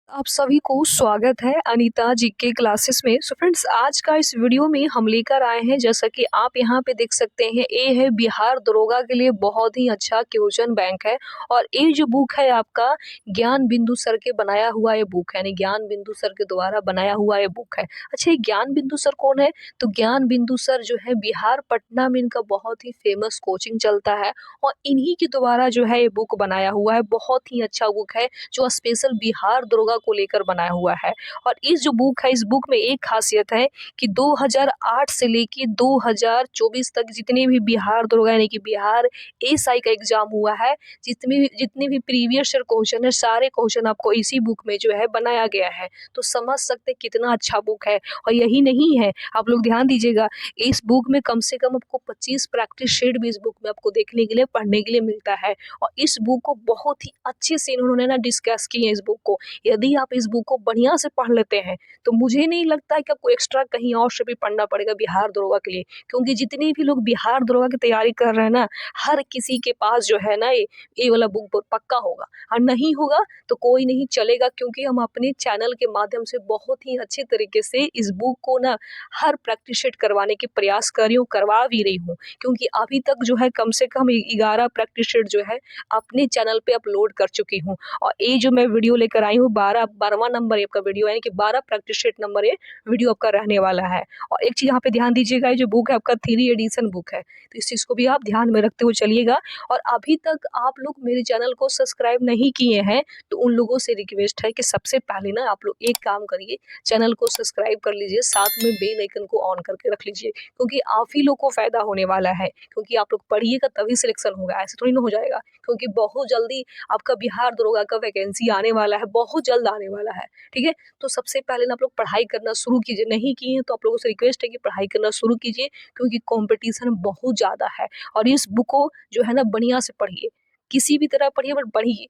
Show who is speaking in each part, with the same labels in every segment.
Speaker 1: आप सभी को स्वागत है अनीता जी के क्लासेस में। सो फ्रेंड्स, आज का इस वीडियो में हम लेकर आए हैं, जैसा कि आप यहाँ पे देख सकते हैं, ये है बिहार दरोगा के लिए बहुत ही अच्छा क्वेश्चन बैंक है। और ये जो बुक है आपका ज्ञान बिंदु सर के बनाया हुआ ये बुक है, यानी ज्ञान बिंदु सर के द्वारा बनाया हुआ ये बुक है। अच्छा, ये ज्ञान बिंदु सर कौन है? तो ज्ञान बिंदु सर जो है बिहार पटना में इनका बहुत ही फेमस कोचिंग चलता है और इन्हीं के द्वारा जो है ये बुक बनाया हुआ है। बहुत ही अच्छा बुक है जो स्पेशल बिहार दरोगा को लेकर बनाया हुआ है। और इस जो बुक है, इस बुक में एक खासियत है कि 2008 से लेके 2024 तक जितने भी बिहार दरोगा यानी कि बिहार एएसआई का एग्जाम हुआ है, जितने भी प्रीवियस ईयर क्वेश्चन है, सारे क्वेश्चन आपको इसी बुक में जो है बनाया गया है। तो समझ सकते हैं कितना अच्छा बुक है। और यही नहीं है, आप लोग ध्यान दीजिएगा, इस बुक में कम से कम आपको 25 प्रैक्टिस शीट भी इस बुक में आपको देखने के लिए, पढ़ने के लिए मिलता है। और इस बुक को बहुत ही अच्छे से इन्होंने ना डिस्कस किए हैं इस बुक को। यदि आप इस बुक को बढ़िया से पढ़ लेते हैं तो मुझे नहीं लगता है कि आपको एक्स्ट्रा कहीं और से भी पढ़ना पड़ेगा बिहार दरोगा के लिए। क्योंकि जितने भी लोग बिहार दरोगा की तैयारी कर रहे हैं ना, हर किसी के पास जो है ना ये वाला बुक पक्का होगा। और नहीं होगा तो कोई नहीं चलेगा, क्योंकि हम अपने चैनल के माध्यम से बहुत ही अच्छे तरीके से इस बुक को ना हर प्रैक्टिस सेट करवाने के प्रयास कर रही हूँ, करवा भी रही हूँ। क्योंकि अभी तक जो है कम से कम 11 प्रैक्टिस सेट जो है अपने चैनल पे अपलोड कर चुकी हूँ। और ये जो मैं वीडियो लेकर आई हूँ, 12वां नंबर आपका वीडियो है, यानी कि 12 प्रैक्टिस सेट नंबर ये वीडियो आपका रहने वाला है। और एक चीज यहाँ पे ध्यान दीजिएगा, ये जो बुक है आपका 3 एडिशन बुक है, तो इस चीज को भी आप ध्यान में रखते हुए चलिएगा। और अभी तक आप लोग मेरे चैनल को सब्सक्राइब नहीं किए हैं तो उन लोगों से रिक्वेस्ट है कि सबसे पहले ना आप लोग एक काम करिए, चैनल को सब्सक्राइब कर लीजिए, साथ में बेल आइकन को ऑन करके रख लीजिए, क्योंकि आप ही लोग को फायदा होने वाला है। क्योंकि आप लोग पढ़िएगा तभी सिलेक्शन होगा, ऐसे थोड़ी ना हो जाएगा। क्योंकि बहुत जल्दी आपका बिहार दरोगा का वैकेंसी आने वाला है, बहुत जल्द आने वाला है। ठीक है, तो सबसे पहले ना आप लोग पढ़ाई करना शुरू कीजिए। नहीं किए हैं तो आप लोगों से रिक्वेस्ट है कि पढ़ाई करना शुरू कीजिए, क्योंकि कंपटीशन बहुत ज़्यादा है। और इस बुक को जो है ना बढ़िया से पढ़िए, किसी भी तरह पढ़िए बट पढ़िए।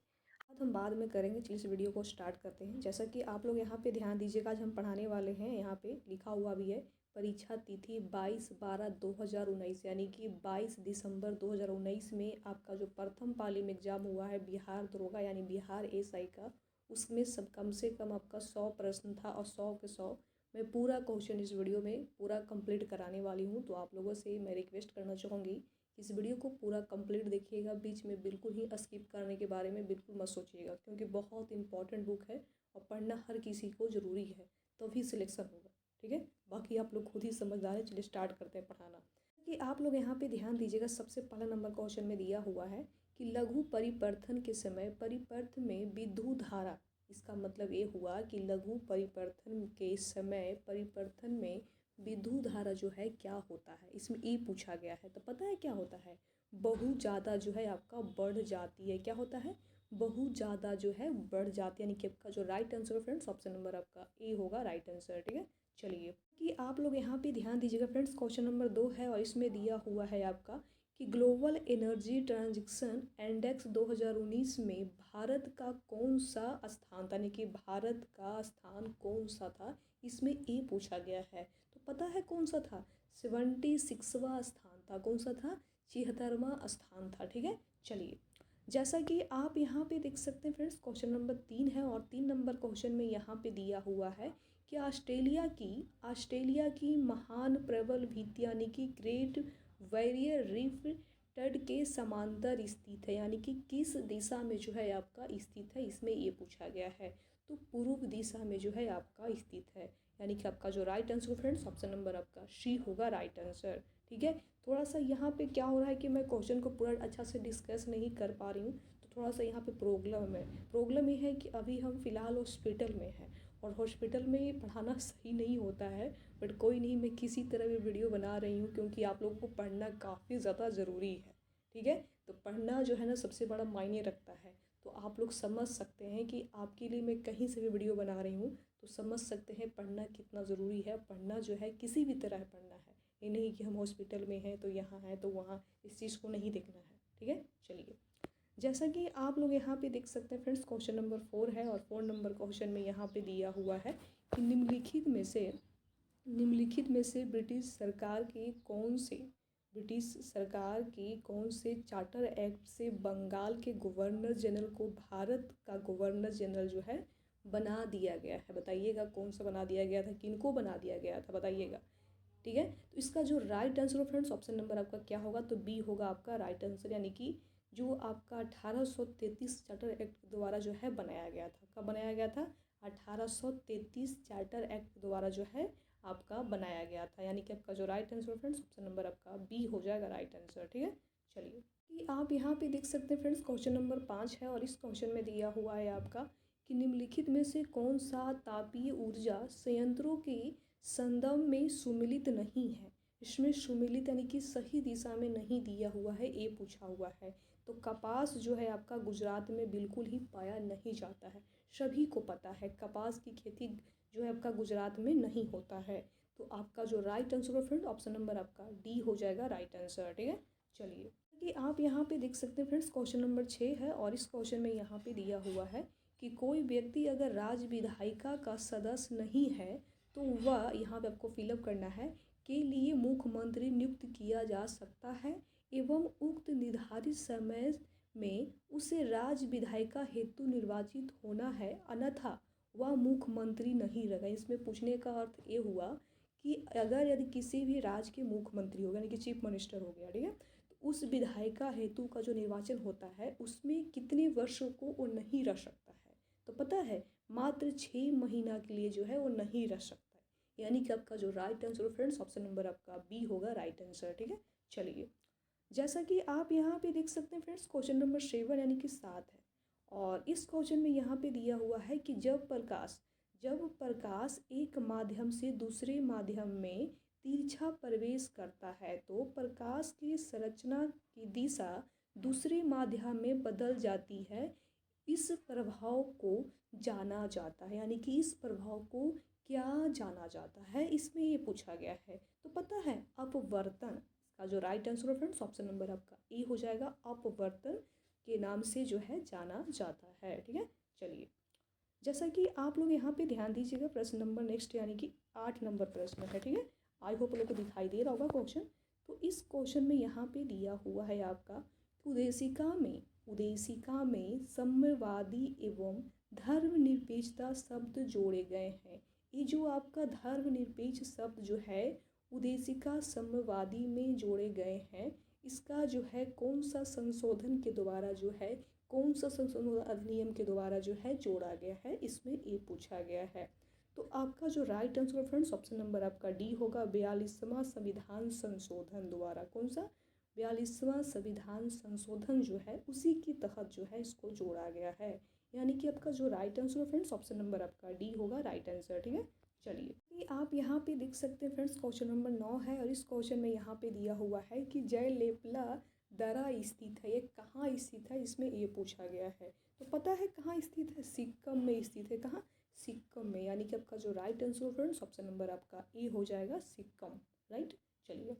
Speaker 2: हम बाद में करेंगे। चलिए इस वीडियो को स्टार्ट करते हैं। जैसा कि आप लोग यहाँ पे ध्यान दीजिएगा, आज हम पढ़ाने वाले हैं, यहाँ पे लिखा हुआ भी है परीक्षा तिथि 22/12/2019, यानी कि 22 दिसंबर 2019 में आपका जो प्रथम पाली में एग्जाम हुआ है बिहार दरोगा यानी बिहार एएसआई का, उसमें सब कम से कम आपका 100 प्रश्न था और 100 के 100 मैं पूरा क्वेश्चन इस वीडियो में पूरा कंप्लीट कराने वाली हूँ। तो आप लोगों से मैं रिक्वेस्ट करना चाहूँगी, इस वीडियो को पूरा कंप्लीट देखिएगा, बीच में बिल्कुल ही स्किप करने के बारे में बिल्कुल मत सोचिएगा, क्योंकि बहुत इंपॉर्टेंट बुक है और पढ़ना हर किसी को ज़रूरी है, तभी सिलेक्शन होगा। ठीक है, बाकी आप लोग खुद ही समझदार है। चलिए स्टार्ट करते हैं पढ़ाना। कि आप लोग यहाँ पे ध्यान दीजिएगा, सबसे पहला नंबर क्वेश्चन में दिया हुआ है कि लघु परिवर्तन के समय परिपथ में विद्युत धारा, इसका मतलब ये हुआ कि लघु परिवर्तन के समय परिवर्तन में विद्युत धारा जो है क्या होता है, इसमें ई पूछा गया है। तो पता है क्या होता है, बहुत ज़्यादा जो है आपका बढ़ जाती है। क्या होता है, बहुत ज़्यादा जो है बढ़ जाती है, यानी कि आपका जो राइट आंसर है फ्रेंड्स, ऑप्शन नंबर आपका ए होगा राइट आंसर। ठीक है, चलिए कि आप लोग यहाँ पे ध्यान दीजिएगा फ्रेंड्स, क्वेश्चन नंबर 2 है और इसमें दिया हुआ है आपका कि ग्लोबल एनर्जी ट्रांजिशन इंडेक्स 2019 में भारत का कौन सा स्थान था, यानी कि भारत का स्थान कौन सा था, इसमें ए पूछा गया है। तो पता है कौन सा था, 76वां स्थान था। कौन सा था, 76वां स्थान था। ठीक है, चलिए जैसा कि आप यहाँ पे देख सकते हैं फ्रेंड्स, क्वेश्चन नंबर 3 है और 3 नंबर क्वेश्चन में यहाँ पे दिया हुआ है कि ऑस्ट्रेलिया की महान प्रबल भित्ति यानी कि ग्रेट बैरियर रीफ तट के समांतर स्थित है, यानी कि किस दिशा में जो है आपका स्थित है, इसमें ये पूछा गया है। तो पूर्व दिशा में जो है आपका स्थित है, यानी कि आपका जो right answer friends, option number आपका सी होगा राइट आंसर। ठीक है, थोड़ा सा यहाँ पे क्या हो रहा है कि मैं क्वेश्चन को पूरा अच्छा से डिस्कस नहीं कर पा रही हूँ, तो थोड़ा सा यहाँ पे प्रॉब्लम ये है कि अभी हम फ़िलहाल हॉस्पिटल में हैं और हॉस्पिटल में पढ़ाना सही नहीं होता है। बट कोई नहीं, मैं किसी तरह भी वीडियो बना रही हूँ, क्योंकि आप लोगों को पढ़ना काफ़ी ज़्यादा ज़रूरी है। ठीक है, तो पढ़ना जो है ना सबसे बड़ा मायने रखता है। तो आप लोग समझ सकते हैं कि आपके लिए मैं कहीं से भी वीडियो बना रही हूँ, तो समझ सकते हैं पढ़ना कितना ज़रूरी है। पढ़ना जो है किसी भी तरह पढ़ना है, ये नहीं कि हम हॉस्पिटल में हैं तो यहाँ है तो वहाँ, इस चीज़ को नहीं देखना है। ठीक है, चलिए जैसा कि आप लोग यहाँ पे देख सकते हैं फ्रेंड्स, क्वेश्चन नंबर 4 है और 4 नंबर क्वेश्चन में यहाँ पे दिया हुआ है कि निम्नलिखित में से ब्रिटिश सरकार की कौन से चार्टर एक्ट से बंगाल के गवर्नर जनरल को भारत का गवर्नर जनरल जो है बना दिया गया है। बताइएगा कौन सा बना दिया गया था, किनको बना दिया गया था, बताइएगा। ठीक है, तो इसका जो right answer friends option number आपका क्या होगा, तो बी होगा आपका राइट आंसर, यानी कि जो आपका 1833 चार्टर एक्ट द्वारा जो है बनाया गया था। कब बनाया गया था? 1833 चार्टर एक्ट द्वारा जो है आपका बनाया गया था, यानी कि आपका जो right answer friends option number आपका बी हो जाएगा राइट आंसर। ठीक है, चलिए कि आप यहाँ पे देख सकते हैं फ्रेंड्स क्वेश्चन नंबर 5 है और इस क्वेश्चन में दिया हुआ है आपका कि निम्नलिखित में से कौन सा तापीय ऊर्जा संयंत्रों के संदर्भ में सुमेलित नहीं है। इसमें सुमेलित यानी कि सही दिशा में नहीं दिया हुआ है, ये पूछा हुआ है। तो कपास जो है आपका गुजरात में बिल्कुल ही पाया नहीं जाता है, सभी को पता है कपास की खेती जो है आपका गुजरात में नहीं होता है। तो आपका जो राइट आंसर है फ्रेंड ऑप्शन नंबर आपका डी हो जाएगा राइट आंसर। ठीक है, चलिए कि आप यहाँ पे देख सकते हैं फ्रेंड्स क्वेश्चन नंबर 6 है और इस क्वेश्चन में यहाँ पे दिया हुआ है कि कोई व्यक्ति अगर राज्य विधायिका का सदस्य नहीं है तो वह, यहाँ पे आपको फिलअप करना है, के लिए मुख्यमंत्री नियुक्त किया जा सकता है एवं उक्त निर्धारित समय में उसे राज्य विधायिका हेतु निर्वाचित होना है, अन्यथा वह मुख्यमंत्री नहीं रहेगा। इसमें पूछने का अर्थ ये हुआ कि अगर यदि किसी भी राज्य के मुख्यमंत्री हो गया, यानी कि चीफ मिनिस्टर हो गया, ठीक है, तो उस विधायिका हेतु का जो निर्वाचन होता है उसमें कितने वर्षों को वो नहीं रह सकता है, तो पता है मात्र 6 महीना के लिए जो है वो नहीं रह सकता है, यानी कि आपका जो right answer friends option number आपका बी होगा राइट आंसर। ठीक है, चलिए जैसा कि आप यहाँ पे देख सकते हैं फ्रेंड्स क्वेश्चन नंबर 7 यानी कि 7 है और इस क्वेश्चन में यहाँ पे दिया हुआ है कि जब प्रकाश एक माध्यम से दूसरे माध्यम में तिरछा प्रवेश करता है तो प्रकाश की संरचना की दिशा दूसरे माध्यम में बदल जाती है। इस प्रभाव को जाना जाता है, यानी कि इस प्रभाव को क्या जाना जाता है, इसमें ये पूछा गया है। तो पता है अपवर्तन का जो राइट आंसर है फ्रेंड्स ऑप्शन नंबर आपका ए हो जाएगा, अपवर्तन के नाम से जो है जाना जाता है। ठीक है, चलिए जैसा कि आप लोग यहाँ पे ध्यान दीजिएगा प्रश्न नंबर नेक्स्ट यानी कि 8 नंबर प्रश्न है। ठीक है, आई होप लोग को दिखाई दे रहा होगा क्वेश्चन। तो इस क्वेश्चन में यहाँ पे दिया हुआ है आपका उद्देशिका में साम्यवादी एवं धर्मनिरपेक्षता शब्द जोड़े गए हैं। ये जो आपका धर्मनिरपेक्ष शब्द जो है उद्देशिका साम्यवादी में जोड़े गए हैं, इसका जो है कौन सा संशोधन के द्वारा जो है, कौन सा संशोधन अधिनियम के द्वारा जो है जोड़ा गया है, इसमें ये पूछा गया है। तो आपका जो right answer friends option number आपका डी होगा, 42वां संविधान संशोधन द्वारा। कौन सा? 42वां संविधान संशोधन जो है उसी के तहत जो है इसको जोड़ा गया है, यानी कि आपका जो right answer friends option number आपका डी होगा राइट आंसर। ठीक है, चलिए आप यहाँ पे देख सकते हैं फ्रेंड्स क्वेश्चन नंबर 9 है और इस क्वेश्चन में यहाँ पे दिया हुआ है कि जयलेपला दरा स्थित है, ये कहाँ स्थित है, इसमें ये पूछा गया है। तो पता है कहाँ स्थित है? सिक्किम में स्थित है। कहाँ? सिक्किम में, यानी कि आपका जो right answer friends option number आपका ए हो जाएगा सिक्किम। राइट, चलिए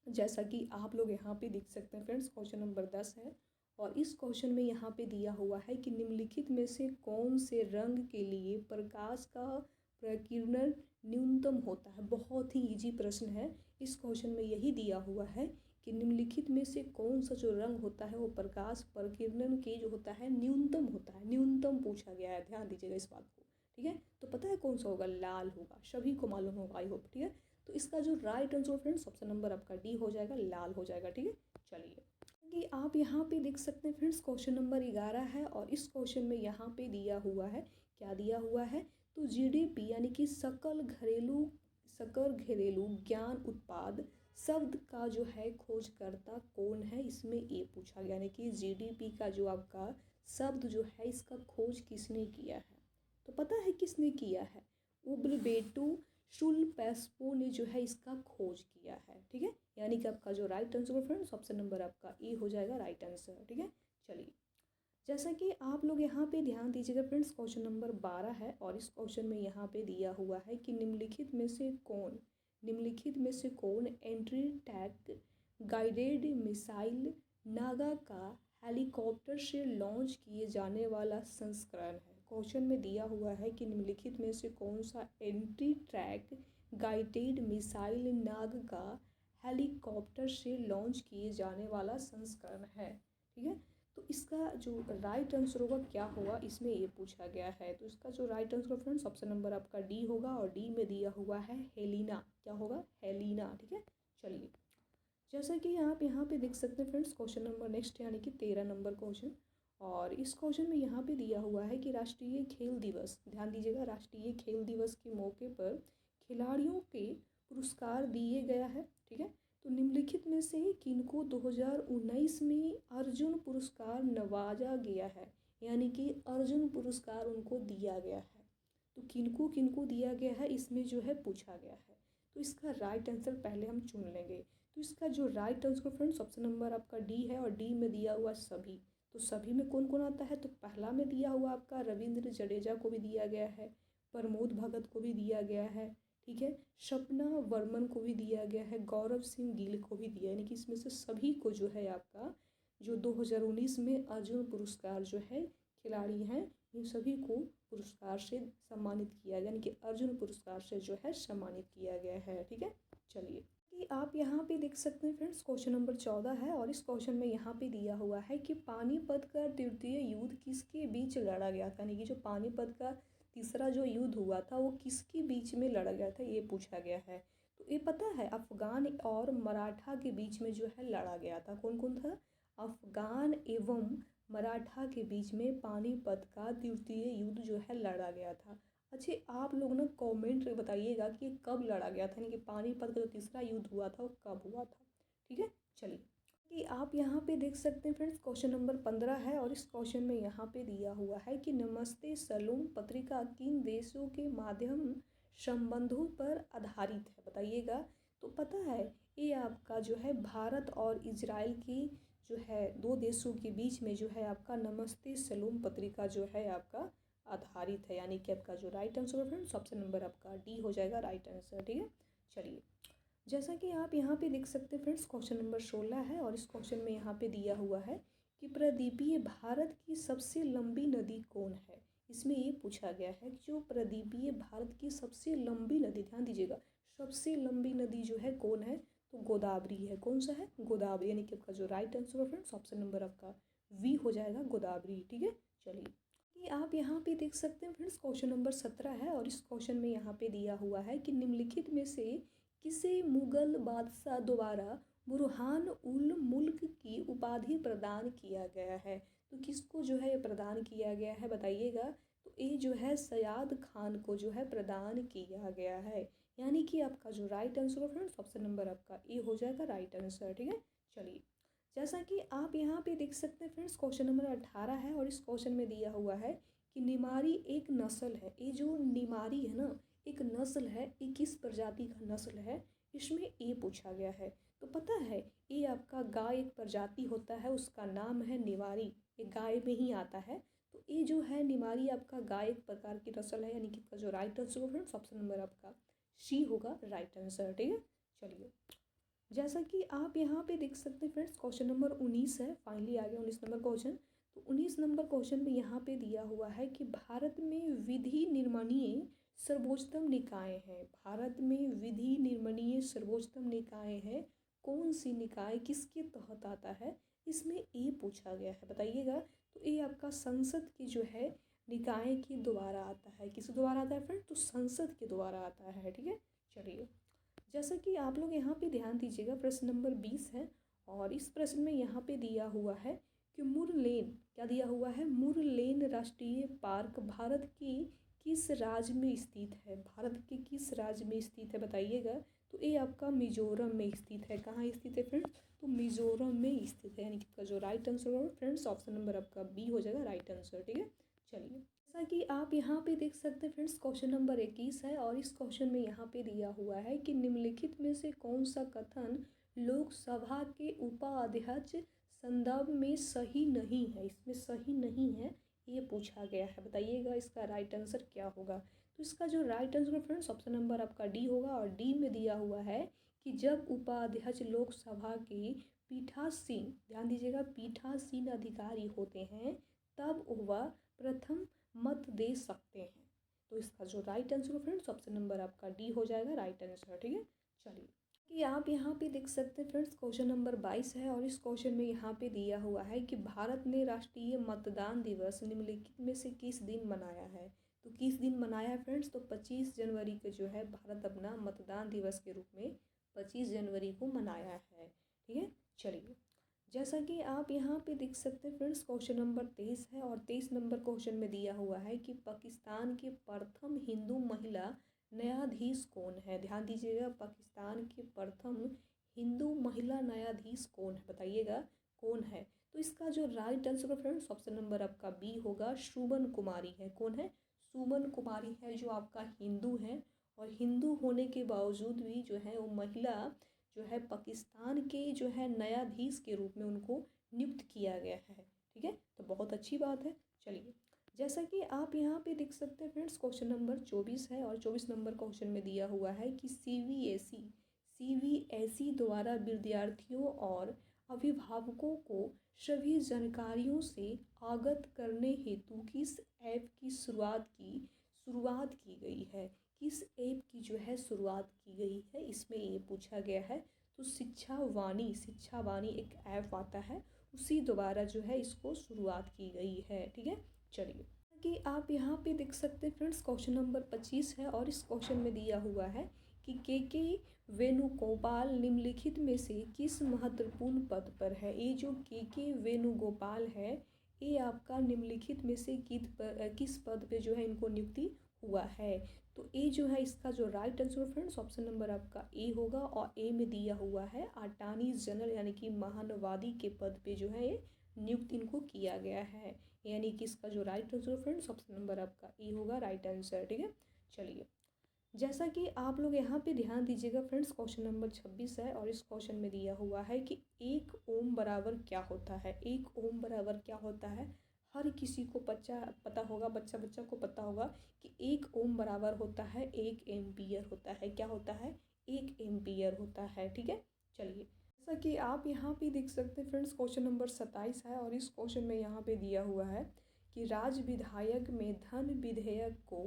Speaker 2: जैसा कि आप लोग यहाँ पे देख सकते हैं फ्रेंड्स क्वेश्चन नंबर 10 है और इस क्वेश्चन में यहाँ पे दिया हुआ है कि निम्नलिखित में से कौन से रंग के लिए प्रकाश का प्रकीर्णन न्यूनतम होता है। बहुत ही इजी प्रश्न है, इस क्वेश्चन में यही दिया हुआ है कि निम्नलिखित में से कौन सा जो रंग होता है वो प्रकाश प्रकीर्णन के जो होता है न्यूनतम होता है। न्यूनतम पूछा गया है, ध्यान दीजिएगा इस बात को। ठीक है, तो पता है कौन सा होगा? लाल होगा, सभी को मालूम होगा आई होप। ठीक है, तो इसका जो right answer friends option number आपका डी हो जाएगा, लाल हो जाएगा। ठीक है, चलिए कि आप यहाँ पे देख सकते हैं फ्रेंड्स क्वेश्चन नंबर 11 है और इस क्वेश्चन में यहाँ पे दिया हुआ है, क्या दिया हुआ है? तो जीडीपी यानी कि सकल घरेलू ज्ञान उत्पाद शब्द का जो है खोजकर्ता कौन है, इसमें ये पूछा गया, यानी कि जीडीपी का जो आपका शब्द जो है इसका खोज किसने किया है। तो पता है किसने किया है? उबलबेटू शुल्पेस्पो ने जो है इसका खोज किया है। ठीक है, यानी कि आपका जो right answer friends option number आपका ए हो जाएगा राइट आंसर। ठीक है, चलिए जैसा कि आप लोग यहाँ पे ध्यान दीजिएगा फ्रेंड्स क्वेश्चन नंबर 12 है और इस क्वेश्चन में यहाँ पे दिया हुआ है कि निम्नलिखित में से कौन एंट्री टैक गाइडेड मिसाइल नागा का हेलीकॉप्टर से लॉन्च किए जाने वाला संस्करण है। क्वेश्चन में दिया हुआ है कि निम्नलिखित में से कौन सा एंट्री ट्रैक गाइडेड मिसाइल नाग का हेलीकॉप्टर से लॉन्च किए जाने वाला संस्करण है। ठीक है, तो इसका जो राइट आंसर होगा क्या होगा, इसमें ये पूछा गया है। तो इसका जो right answer friends option number आपका डी होगा, और डी में दिया हुआ है हेलिना। क्या होगा? हेलिना। ठीक है, चलिए जैसा कि आप यहाँ पे देख सकते हैं फ्रेंड्स, क्वेश्चन नंबर नेक्स्ट यानी कि 13 नंबर क्वेश्चन। और इस क्वेश्चन में यहाँ पे दिया हुआ है कि राष्ट्रीय खेल दिवस, ध्यान दीजिएगा, राष्ट्रीय खेल दिवस के मौके पर खिलाड़ियों के पुरस्कार दिए गया है। ठीक है, तो निम्नलिखित में से किनको 2019 में अर्जुन पुरस्कार नवाजा गया है, यानी कि अर्जुन पुरस्कार उनको दिया गया है। तो किनको किनको दिया गया है इसमें जो है पूछा गया है। तो इसका राइट आंसर पहले हम चुन लेंगे। तो इसका जो right answer friends option number आपका डी है, और डी में दिया हुआ सभी। तो सभी में कौन कौन आता है? तो पहला में दिया हुआ आपका रविंद्र जडेजा को भी दिया गया है, प्रमोद भगत को भी दिया गया है, ठीक है, सपना वर्मन को भी दिया गया है, गौरव सिंह गिल को भी दिया, यानी कि इसमें से सभी को जो है आपका जो 2019 में अर्जुन पुरस्कार जो है खिलाड़ी हैं, इन सभी को पुरस्कार से सम्मानित किया गया, यानी कि अर्जुन पुरस्कार से जो है सम्मानित किया गया है। ठीक है, चलिए कि आप यहाँ पे देख सकते हैं फ्रेंड्स, क्वेश्चन नंबर 14 है, और इस क्वेश्चन में यहाँ पे दिया हुआ है कि पानीपत का तृतीय युद्ध किसके बीच लड़ा गया था, यानी कि जो पानीपत का तीसरा जो युद्ध हुआ था वो किसके बीच में लड़ा गया था, ये पूछा गया है। तो ये पता है अफगान और मराठा के बीच में जो है लड़ा गया था। कौन कौन था? अफगान एवं मराठा के बीच में पानीपत का तृतीय युद्ध जो है लड़ा गया था। अच्छा, आप लोग ना कमेंट में बताइएगा कि कब लड़ा गया था, यानी कि पानीपत का जो तीसरा युद्ध हुआ था वो कब हुआ था। ठीक है, चलिए कि आप यहाँ पे देख सकते हैं फ्रेंड्स, क्वेश्चन नंबर 15 है, और इस क्वेश्चन में यहाँ पे दिया हुआ है कि नमस्ते सलूम पत्रिका किन देशों के माध्यम संबंधों पर आधारित है, बताइएगा। तो पता है ये आपका जो है भारत और इजराइल की जो है दो देशों के बीच में जो है आपका नमस्ते सलूम पत्रिका जो है आपका आधारित है, यानी कि आपका जो राइट आंसर है फ्रेंड्स ऑप्शन नंबर आपका डी हो जाएगा राइट आंसर। ठीक है, चलिए जैसा कि आप यहाँ पे देख सकते हैं फ्रेंड्स, क्वेश्चन नंबर 16 है, और इस क्वेश्चन में यहाँ पे दिया हुआ है कि प्रदीपीय भारत की सबसे लंबी नदी कौन है। इसमें ये पूछा गया है कि जो प्रदीपीय भारत की सबसे लंबी नदी, ध्यान दीजिएगा, सबसे लंबी नदी जो है कौन है? तो गोदावरी है। कौन सा है? गोदावरी, यानी कि आपका जो राइट आंसर है फ्रेंड्स ऑप्शन नंबर आपका वी हो जाएगा गोदावरी। ठीक है, चलिए कि आप यहाँ पे देख सकते हैं फ्रेंड्स, क्वेश्चन नंबर 17 है, और इस क्वेश्चन में यहाँ पे दिया हुआ है कि निम्नलिखित में से किसे मुगल बादशाह द्वारा बुरहान उल मुल्क की उपाधि प्रदान किया गया है। तो किसको जो है प्रदान किया गया है बताइएगा। तो ये जो है सयाद खान को जो है प्रदान किया गया है, यानी कि आपका जो राइट आंसर है फ्रेंड्स ऑप्शन नंबर आपका ए हो जाएगा राइट आंसर। ठीक है, चलिए जैसा कि आप यहाँ पे देख सकते हैं फ्रेंड्स, क्वेश्चन नंबर 18 है, और इस क्वेश्चन में दिया हुआ है कि निमारी एक नस्ल है। ये जो निमारी है ना, एक नस्ल है, ये किस प्रजाति का नस्ल है, इसमें ये पूछा गया है। तो पता है ये आपका गाय एक प्रजाति होता है, उसका नाम है निमारी, ये गाय में ही आता है। तो ये जो है निमारी आपका गाय एक प्रकार की नस्ल है, यानी कि इसका जो राइट आंसर है फ्रेंड्स ऑप्शन नंबर आपका सी होगा राइट आंसर। ठीक है, चलिए जैसा कि आप यहाँ पे देख सकते हैं फ्रेंड्स, क्वेश्चन नंबर 19 है, फाइनली आ गया 19 नंबर क्वेश्चन। तो 19 नंबर क्वेश्चन में यहाँ पे दिया हुआ है कि भारत में विधि निर्माणीय सर्वोच्चतम निकाय है। भारत में विधि निर्माणीय सर्वोच्चतम निकाय है, कौन सी निकाय किसके तहत आता है, इसमें ये पूछा गया है, बताइएगा। तो ये आपका संसद की जो है निकाय के द्वारा आता है। किस द्वारा आता है फ्रेंड? तो संसद के द्वारा आता है। ठीक है, चलिए जैसा कि आप लोग यहाँ पे ध्यान दीजिएगा, प्रश्न नंबर 20 है, और इस प्रश्न में यहाँ पे दिया हुआ है कि मुरलेन, क्या दिया हुआ है? मुरलेन राष्ट्रीय पार्क भारत के किस राज्य में स्थित है? भारत के किस राज्य में स्थित है बताइएगा। तो ये आपका मिजोरम में स्थित है। कहाँ स्थित है फ्रेंड्स? तो मिजोरम में स्थित है, यानी कि इसका जो राइट आंसर होगा फ्रेंड्स ऑप्शन नंबर आपका बी हो जाएगा राइट आंसर। ठीक है, चलिए जैसा कि आप यहाँ पे देख सकते हैं फ्रेंड्स, क्वेश्चन नंबर 21 है, और इस क्वेश्चन में यहाँ पे दिया हुआ है कि निम्नलिखित में से कौन सा कथन लोकसभा के उपाध्यक्ष संदर्भ में सही नहीं है, इसमें सही नहीं है, ये पूछा गया है, बताइएगा इसका राइट आंसर क्या होगा। तो इसका जो right answer friends option number आपका डी होगा, और डी में दिया हुआ है कि जब उपाध्यक्ष लोकसभा के पीठासीन, ध्यान दीजिएगा, पीठासीन अधिकारी होते हैं तब वह प्रथम मत दे सकते हैं। तो इसका जो राइट आंसर है फ्रेंड्स ऑप्शन नंबर आपका डी हो जाएगा राइट आंसर। ठीक है, चलिए कि आप यहाँ पे देख सकते हैं फ्रेंड्स, क्वेश्चन नंबर 22 है और इस क्वेश्चन में यहाँ पे दिया हुआ है कि भारत ने राष्ट्रीय मतदान दिवस निम्नलिखित में से किस दिन मनाया है। तो किस दिन मनाया है फ्रेंड्स, तो 25 जनवरी को जो है भारत अपना मतदान दिवस के रूप में 25 जनवरी को मनाया है। ठीक है, चलिए जैसा कि आप यहाँ पे देख सकते हैं फ्रेंड्स, क्वेश्चन नंबर 23 है और 23 नंबर क्वेश्चन में दिया हुआ है कि पाकिस्तान की प्रथम हिंदू महिला न्यायाधीश कौन है। ध्यान दीजिएगा, पाकिस्तान की प्रथम हिंदू महिला न्यायाधीश कौन है, बताइएगा कौन है। तो इसका जो राइट आंसर है फ्रेंड्स, ऑप्शन नंबर आपका बी होगा, सुमन कुमारी है। कौन है, सुमन कुमारी है, जो आपका हिंदू है और हिंदू होने के बावजूद भी जो है वो महिला जो है पाकिस्तान के जो है न्यायाधीश के रूप में उनको नियुक्त किया गया है। ठीक है, तो बहुत अच्छी बात है। चलिए जैसा कि आप यहाँ पे देख सकते हैं फ्रेंड्स, क्वेश्चन नंबर 24 है और 24 नंबर क्वेश्चन में दिया हुआ है कि सीबीएसई द्वारा विद्यार्थियों और अभिभावकों को सभी जानकारियों से अवगत करने हेतु किस ऐप की शुरुआत की गई है। किस ऐप की जो है शुरुआत की गई है, इसमें ये पूछा गया है। तो शिक्षावाणी एक ऐप आता है, उसी द्वारा जो है इसको शुरुआत की गई है। ठीक है, चलिए कि आप यहाँ पे देख सकते हैं फ्रेंड्स, क्वेश्चन नंबर 25 है और इस क्वेश्चन में दिया हुआ है कि के वेणुगोपाल निम्नलिखित में से किस महत्वपूर्ण पद पर है। ये जो के वेणुगोपाल है, ये आपका निम्नलिखित में से किस पद पे जो है इनको नियुक्ति हुआ है। तो ए जो है इसका जो right answer friends, option number आपका ए होगा और ए में दिया हुआ है अटॉर्नी जनरल यानी कि महानवादी के पद पे जो है नियुक्त इनको किया गया है। यानी कि इसका जो right answer friends, option number आपका ए होगा राइट आंसर। ठीक है, चलिए जैसा कि आप लोग यहाँ पे ध्यान दीजिएगा फ्रेंड्स, क्वेश्चन नंबर 26 है और इस क्वेश्चन में दिया हुआ है कि एक ओम बराबर क्या होता है। एक ओम बराबर क्या होता है, हर किसी को पता होगा, बच्चा को पता होगा कि एक ओम बराबर होता है 1 एम्पियर होता है। क्या होता है, 1 एम्पियर होता है। ठीक है, चलिए जैसा कि आप यहाँ पे देख सकते हैं फ्रेंड्स, क्वेश्चन नंबर 27 है और इस क्वेश्चन में यहाँ पे दिया हुआ है कि राज्य विधायक में धन विधेयक को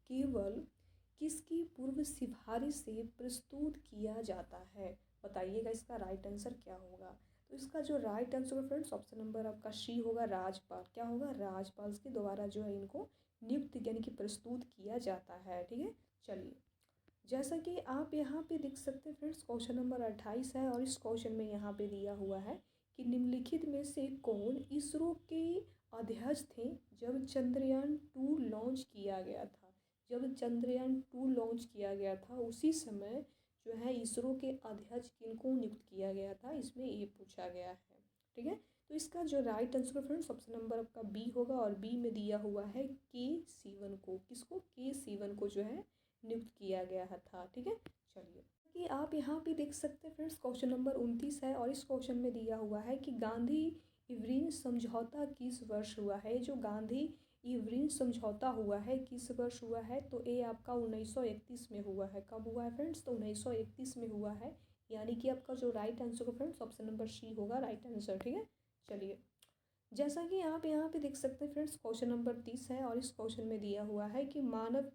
Speaker 2: केवल किसकी पूर्व सिफारिश से प्रस्तुत किया जाता है। बताइएगा इसका राइट आंसर क्या होगा। तो इसका जो right answer friends, option number आपका सी होगा, राज्यपाल। क्या होगा, राज्यपाल के द्वारा जो है इनको नियुक्त यानी कि प्रस्तुत किया जाता है। ठीक है, चलिए जैसा कि आप यहाँ पे देख सकते हैं फ्रेंड्स, क्वेश्चन नंबर 28 है और इस क्वेश्चन में यहाँ पे दिया हुआ है कि निम्नलिखित में से कौन इसरो के अध्यक्ष थे जब चंद्रयान 2 लॉन्च किया गया था। जब चंद्रयान 2 लॉन्च किया गया था उसी समय जो है इसरो के अध्यक्ष किनको नियुक्त किया गया था, इसमें ये पूछा गया है। ठीक है, तो इसका जो right answer friends, option number आपका बी होगा और बी में दिया हुआ है के को। किसको, के को जो है नियुक्त किया गया था। ठीक है, चलिए कि आप यहाँ पे देख सकते हैं फ्रेंड्स, क्वेश्चन नंबर 29 है और इस क्वेश्चन में दिया हुआ है कि गांधी इवरीन समझौता किस वर्ष हुआ है। जो गांधी इवरीन समझौता हुआ है किस वर्ष हुआ है, तो ये आपका 1931 में हुआ है। कब हुआ है फ्रेंड्स, तो 1931 में हुआ है। यानी कि आपका जो right answer friends, option number C होगा राइट आंसर। ठीक है, चलिए जैसा कि आप यहाँ पे देख सकते हैं फ्रेंड्स, क्वेश्चन नंबर 30 है और इस क्वेश्चन में दिया हुआ है कि मानव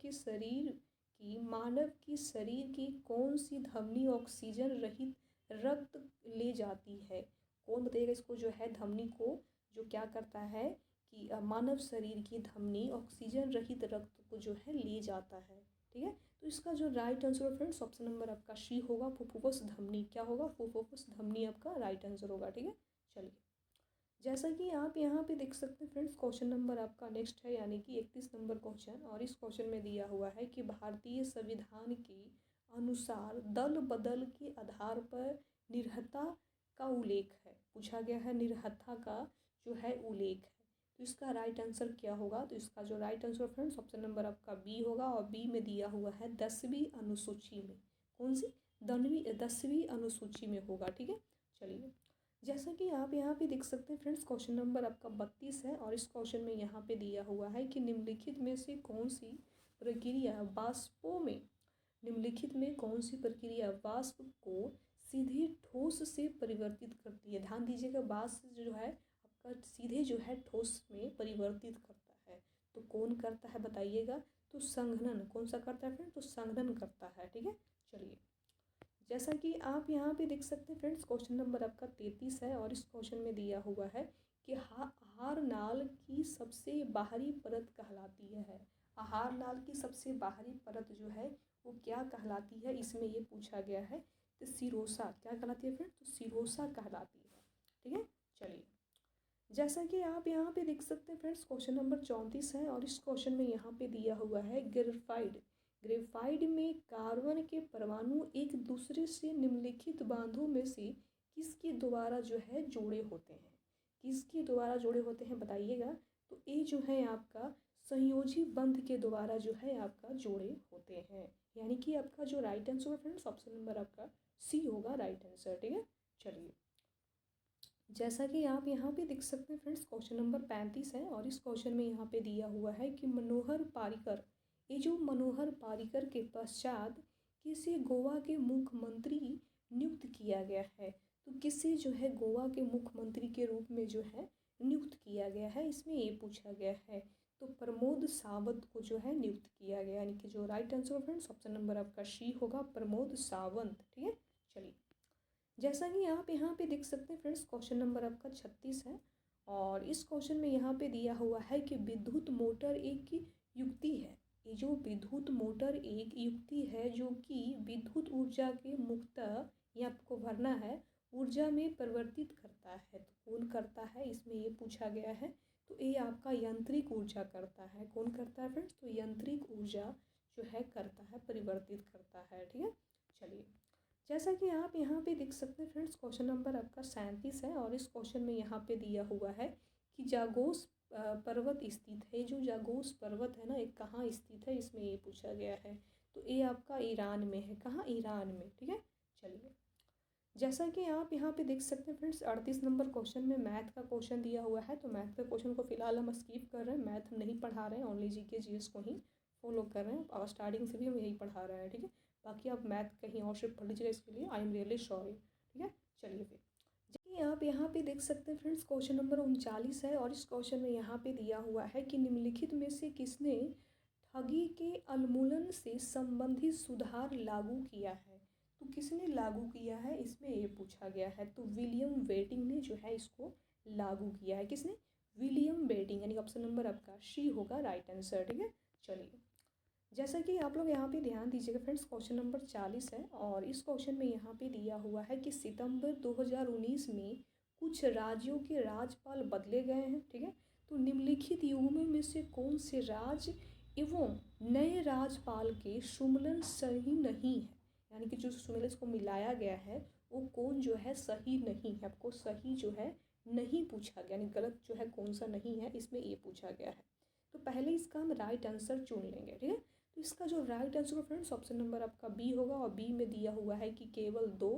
Speaker 2: की शरीर की कौन सी धमनी ऑक्सीजन रहित रक्त ले जाती है। कौन बताइएगा इसको, जो है धमनी को जो क्या करता है कि मानव शरीर की धमनी ऑक्सीजन रहित रक्त को जो है ले जाता है। ठीक है, तो इसका जो right answer friends, option number आपका सी होगा, फुफ्फुस धमनी। क्या होगा, फुफ्फुस धमनी आपका राइट आंसर होगा। ठीक है, चलिए जैसा कि आप यहाँ पे देख सकते हैं फ्रेंड्स, क्वेश्चन नंबर आपका नेक्स्ट है यानी कि 31 नंबर क्वेश्चन और इस क्वेश्चन में दिया हुआ है कि भारतीय संविधान के अनुसार दल बदल के आधार पर निरहता का उल्लेख है। पूछा गया है निरहता का जो है उल्लेख है, तो इसका राइट आंसर क्या होगा। तो इसका जो right answer friends, option number आपका बी होगा और बी में दिया हुआ है 10वीं अनुसूची में। कौन सी, 10वीं अनुसूची में होगा। ठीक है, चलिए जैसा कि आप यहाँ पे देख सकते हैं फ्रेंड्स, क्वेश्चन नंबर आपका 32 है और इस क्वेश्चन में यहाँ पे दिया हुआ है कि निम्नलिखित में से कौन सी प्रक्रिया वाष्पों में निम्नलिखित में कौन सी प्रक्रिया वाष्प को सीधे ठोस से परिवर्तित करती है। ध्यान दीजिएगा, वाष्प जो है आपका सीधे जो है ठोस में परिवर्तित करता है। तो कौन करता है बताइएगा, तो संघनन। कौन सा करता है फ्रेंड, तो संघनन करता है। ठीक है, चलिए जैसा कि आप यहाँ पे देख सकते हैं फ्रेंड्स, क्वेश्चन नंबर आपका 33 है और इस क्वेश्चन में दिया हुआ है कि आहार नाल की सबसे बाहरी परत कहलाती है। आहार नाल की सबसे बाहरी परत जो है वो क्या कहलाती है, इसमें ये पूछा गया है। तो सिरोसा क्या कहलाती है फ्रेंड्स, तो सिरोसा कहलाती है। ठीक है, चलिए जैसा कि आप यहाँ पे देख सकते हैं फ्रेंड्स, क्वेश्चन नंबर 34 है और इस क्वेश्चन में यहाँ पे दिया हुआ है ग्रेफाइड। ग्रेफाइड में कार्बन के परमाणु एक दूसरे से निम्नलिखित बांधों में से किसके द्वारा जो है जोड़े होते हैं, किसके द्वारा जोड़े होते हैं बताइएगा। तो ये जो है आपका संयोजी बंध के द्वारा जो है आपका जोड़े होते हैं, यानी कि आपका जो राइट आंसर है फ्रेंड्स, ऑप्शन नंबर आपका सी होगा राइट आंसर। ठीक है, चलिए जैसा कि आप यहाँ पे देख सकते हैं फ्रेंड्स, क्वेश्चन नंबर 35 है और इस क्वेश्चन में यहाँ पे दिया हुआ है कि मनोहर पारिकर, ये जो मनोहर पारिकर के पश्चात किसे गोवा के मुख्यमंत्री नियुक्त किया गया है। तो किसे जो है गोवा के मुख्यमंत्री के रूप में जो है नियुक्त किया गया है, इसमें ये पूछा गया है। तो प्रमोद सावंत को जो है नियुक्त किया गया, यानी कि जो right answer friends option number आपका सी होगा, प्रमोद सावंत। ठीक है, चलिए जैसा कि आप यहाँ पे देख सकते हैं फ्रेंड्स, क्वेश्चन नंबर आपका 36 है और इस क्वेश्चन में यहाँ पे दिया हुआ है कि विद्युत मोटर एक युक्ति है। ये जो विद्युत मोटर एक युक्ति है जो कि विद्युत ऊर्जा के मुक्तः, ये आपको भरना है, ऊर्जा में परिवर्तित करता है। तो कौन करता है, इसमें ये पूछा गया है। तो ये आपका यांत्रिक ऊर्जा करता है। कौन करता है फ्रेंड्स, तो यांत्रिक ऊर्जा जो है करता है, परिवर्तित करता है। ठीक है, चलिए जैसा कि आप यहाँ पे देख सकते हैं फ्रेंड्स, क्वेश्चन नंबर आपका 37 है और इस क्वेश्चन में यहाँ पे दिया हुआ है कि जागोस पर्वत स्थित है। जो जागोस पर्वत है ना, एक कहाँ स्थित है, इसमें ये पूछा गया है। तो ये आपका ईरान में है। कहाँ, ईरान में। ठीक है, चलिए जैसा कि आप यहाँ पे देख सकते हैं फ्रेंड्स, 38 नंबर क्वेश्चन में मैथ का क्वेश्चन दिया हुआ है। तो मैथ के क्वेश्चन को फिलहाल हम स्किप कर रहे हैं, मैथ हम नहीं पढ़ा रहे हैं, ओनली जीके जीएस को ही फॉलो कर रहे हैं और स्टार्टिंग से भी हम यही पढ़ा रहे हैं। ठीक है, बाकी आप मैथ कहीं और से पढ़ लीजिएगा, इसके लिए आई एम रियली सॉरी। ठीक है, चलिए फिर जी आप यहाँ पे देख सकते हैं फ्रेंड्स, क्वेश्चन नंबर 39 है और इस क्वेश्चन में यहाँ पे दिया हुआ है कि निम्नलिखित में से किसने ठगी के उन्मूलन से संबंधित सुधार लागू किया है। तो किसने लागू किया है, इसमें ये पूछा गया है। तो विलियम बेटिंग ने जो है इसको लागू किया है। किसने, विलियम बेटिंग, यानी ऑप्शन नंबर आपका सी होगा राइट आंसर। ठीक है, चलिए जैसा कि आप लोग यहाँ पे ध्यान दीजिएगा फ्रेंड्स, क्वेश्चन नंबर 40 है और इस क्वेश्चन में यहाँ पे दिया हुआ है कि सितंबर 2019 में कुछ राज्यों के राज्यपाल बदले गए हैं। ठीक है, तो निम्नलिखित युग्मों में से कौन से राज्य एवं नए राज्यपाल के सुमेलन सही नहीं है, यानी कि जो सुमेलन को मिलाया गया है वो कौन जो है सही नहीं है। आपको सही जो है नहीं पूछा गया, यानी गलत जो है कौन सा नहीं है, इसमें ये पूछा गया है। तो पहले इसका हम राइट आंसर चुन लेंगे। ठीक है, तो इसका जो राइट आंसर है फ्रेंड्स, ऑप्शन नंबर आपका बी होगा और बी में दिया हुआ है कि केवल 2।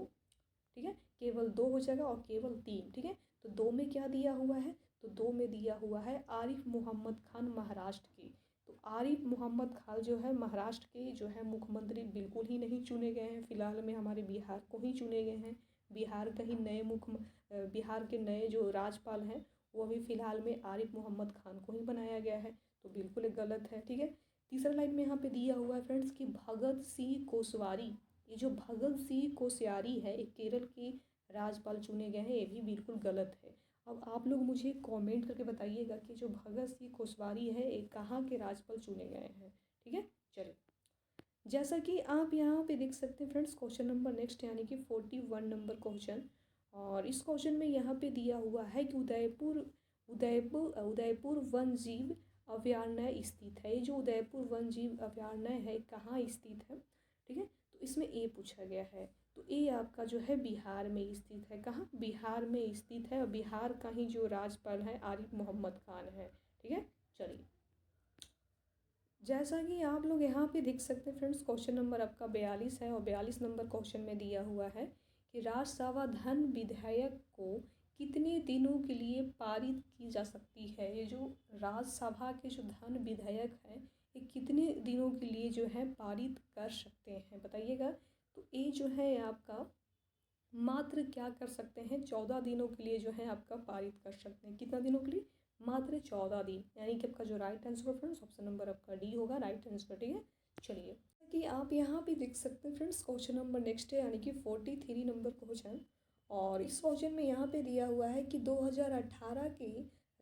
Speaker 2: ठीक है, केवल 2 हो जाएगा और केवल 3। ठीक है, तो 2 में क्या दिया हुआ है, तो 2 में दिया हुआ है आरिफ मोहम्मद खान महाराष्ट्र की। तो आरिफ मोहम्मद खान जो है महाराष्ट्र के जो है मुख्यमंत्री बिल्कुल ही नहीं चुने गए हैं, फिलहाल में हमारे बिहार को ही चुने गए हैं। बिहार का ही नए बिहार के नए जो राज्यपाल हैं वो अभी फ़िलहाल में आरिफ मोहम्मद खान को ही बनाया गया है, तो बिल्कुल गलत है। ठीक है, तीसरा लाइन में यहाँ पे दिया हुआ है फ्रेंड्स कि भगत सिंह कोश्यारी, ये जो भगत सिंह कोश्यारी है एक केरल के राज्यपाल चुने गए हैं, ये भी बिल्कुल गलत है। अब आप लोग मुझे कमेंट करके बताइएगा कि जो भगत सिंह कोश्यारी है ये कहाँ के राज्यपाल चुने गए हैं। ठीक है, चलिए जैसा कि आप यहाँ पे देख सकते हैं फ्रेंड्स, क्वेश्चन नंबर नेक्स्ट यानी कि 41 नंबर क्वेश्चन और इस क्वेश्चन में यहाँ पे दिया हुआ है कि उदयपुर वन जीव अभयारण्य स्थित है। ये जो उदयपुर वन जीव अभयारण्य है कहाँ स्थित है। ठीक है, तो इसमें ए पूछा गया है। तो ए आपका जो है बिहार में स्थित है। कहाँ, बिहार में स्थित है और बिहार का ही जो राज्यपाल है आरिफ मोहम्मद खान है। ठीक है, चलिए जैसा कि आप लोग यहाँ पे देख सकते हैं फ्रेंड्स, क्वेश्चन नंबर आपका 42 है और 42 नंबर क्वेश्चन में दिया हुआ है कि राज्यसभा धन विधेयक को कितने दिनों के लिए पारित की जा सकती है। ये जो राज्यसभा के जो धन विधेयक है ये कितने दिनों के लिए जो है पारित कर सकते हैं बताइएगा। तो ये जो है आपका मात्र क्या कर सकते हैं, 14 दिनों के लिए जो है आपका पारित कर सकते हैं। कितना दिनों के लिए, मात्र 14 दिन, यानी कि आपका जो राइट आंसर है फ्रेंड्स ऑप्शन नंबर आपका डी होगा राइट आंसर। ठीक है, चलिए कि आप यहाँ पे देख सकते हैं फ्रेंड्स, क्वेश्चन नंबर नेक्स्ट है यानी कि 43 नंबर क्वेश्चन। और इस क्वेश्चन में यहाँ पे दिया हुआ है कि 2018 के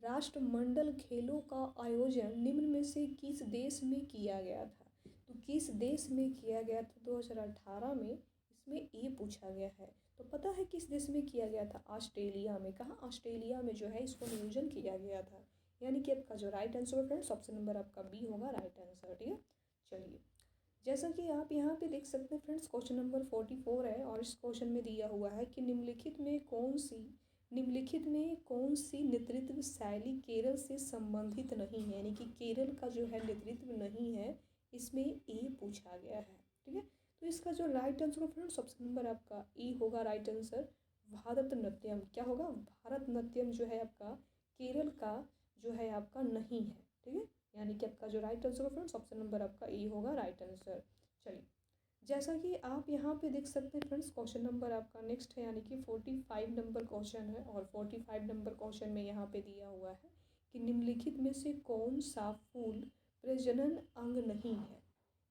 Speaker 2: राष्ट्रमंडल खेलों का आयोजन निम्न में से किस देश में किया गया था। तो किस देश में किया गया था 2018 में, इसमें ये पूछा गया है। तो पता है किस देश में किया गया था? ऑस्ट्रेलिया में। कहाँ? ऑस्ट्रेलिया में जो है इसको आयोजन किया गया था। यानी कि आपका जो राइट आंसर है फ्रेंड्स, ऑप्शन नंबर आपका बी होगा राइट आंसर। ठीक है, चलिए जैसा कि आप यहाँ पे देख सकते हैं फ्रेंड्स, क्वेश्चन नंबर 44 है। और इस क्वेश्चन में दिया हुआ है कि निम्नलिखित में कौन सी नेतृत्व शैली केरल से संबंधित नहीं है, यानी कि केरल का जो है नेतृत्व नहीं है, इसमें ए पूछा गया है। ठीक है, तो इसका जो right answer friends, option number आपका ई होगा राइट आंसर। भारतनाट्यम क्या होगा? भारतनाट्यम जो है आपका केरल का जो है आपका नहीं है। ठीक है, यानी कि आपका जो right answer friends, option number आपका ई होगा राइट आंसर। चलिए जैसा कि आप यहाँ पे देख सकते हैं फ्रेंड्स, क्वेश्चन नंबर आपका नेक्स्ट है यानी कि 45 नंबर क्वेश्चन है। और 45 नंबर क्वेश्चन में यहाँ पे दिया हुआ है कि निम्नलिखित में से कौन सा फूल प्रजनन अंग नहीं है।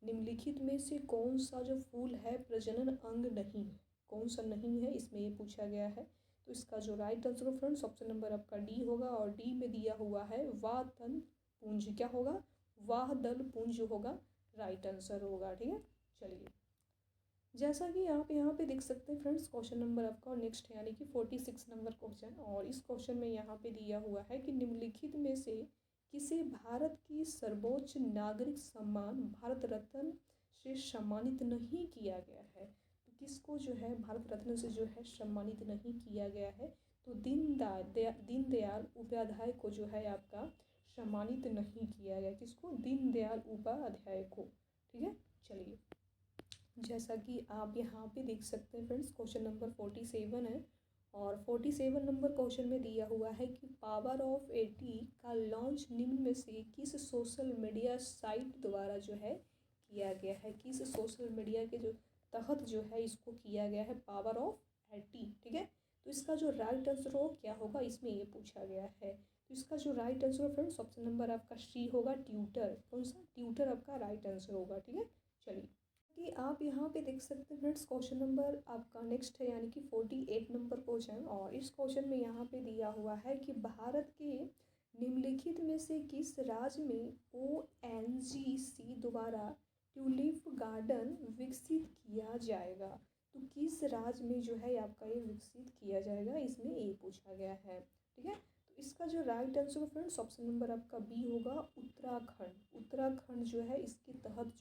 Speaker 2: निम्नलिखित में से कौन सा जो फूल है प्रजनन अंग नहीं है, कौन सा नहीं है, इसमें ये पूछा गया है। तो इसका जो right answer friends, option number आपका डी होगा। और डी में दिया हुआ है वातन पुंज, क्या होगा? वाह दल पुंज होगा राइट आंसर होगा। ठीक है, चलिए जैसा कि आप यहाँ पे देख सकते हैं फ्रेंड्स, क्वेश्चन नंबर आपका नेक्स्ट है यानी कि 46 नंबर क्वेश्चन। और इस क्वेश्चन में यहाँ पे दिया हुआ है कि निम्नलिखित में से किसे भारत की सर्वोच्च नागरिक सम्मान भारत रत्न से सम्मानित नहीं किया गया है। तो किसको जो है भारत रत्न से जो है सम्मानित नहीं किया गया है? तो दीनदयाल उपाध्याय को जो है आपका सम्मानित नहीं किया गया। किसको? दीनदयाल उपाध्याय को। ठीक है, चलिए जैसा कि आप यहाँ पे देख सकते हैं फ्रेंड्स, क्वेश्चन नंबर 47 है। और 47 नंबर क्वेश्चन में दिया हुआ है कि पावर ऑफ 80 का लॉन्च निम्न में से किस सोशल मीडिया साइट द्वारा जो है किया गया है। किस सोशल मीडिया के जो तहत जो है इसको किया गया है, पावर ऑफ 80। ठीक है, तो इसका जो राइट आंसर हो क्या होगा, इसमें ये पूछा गया है। तो इसका जो right answer friends, option number आपका सी होगा ट्विटर। कौन सा? ट्विटर आपका राइट आंसर होगा। ठीक है, चलिए कि आप यहाँ पे देख सकते हैं फ्रेंड्स, क्वेश्चन नंबर आपका नेक्स्ट है यानी कि 48 नंबर क्वेश्चन। और इस क्वेश्चन में यहाँ पे दिया हुआ है कि भारत के निम्नलिखित में से किस राज्य में ONGC द्वारा ट्यूलिप गार्डन विकसित किया जाएगा। तो किस राज्य में जो है आपका ये विकसित किया जाएगा, इसमें ये पूछा गया है। ठीक है, तो इसका जो right answer friends, option number आपका बी होगा उत्तराखंड। उत्तराखंड जो है इसके तहत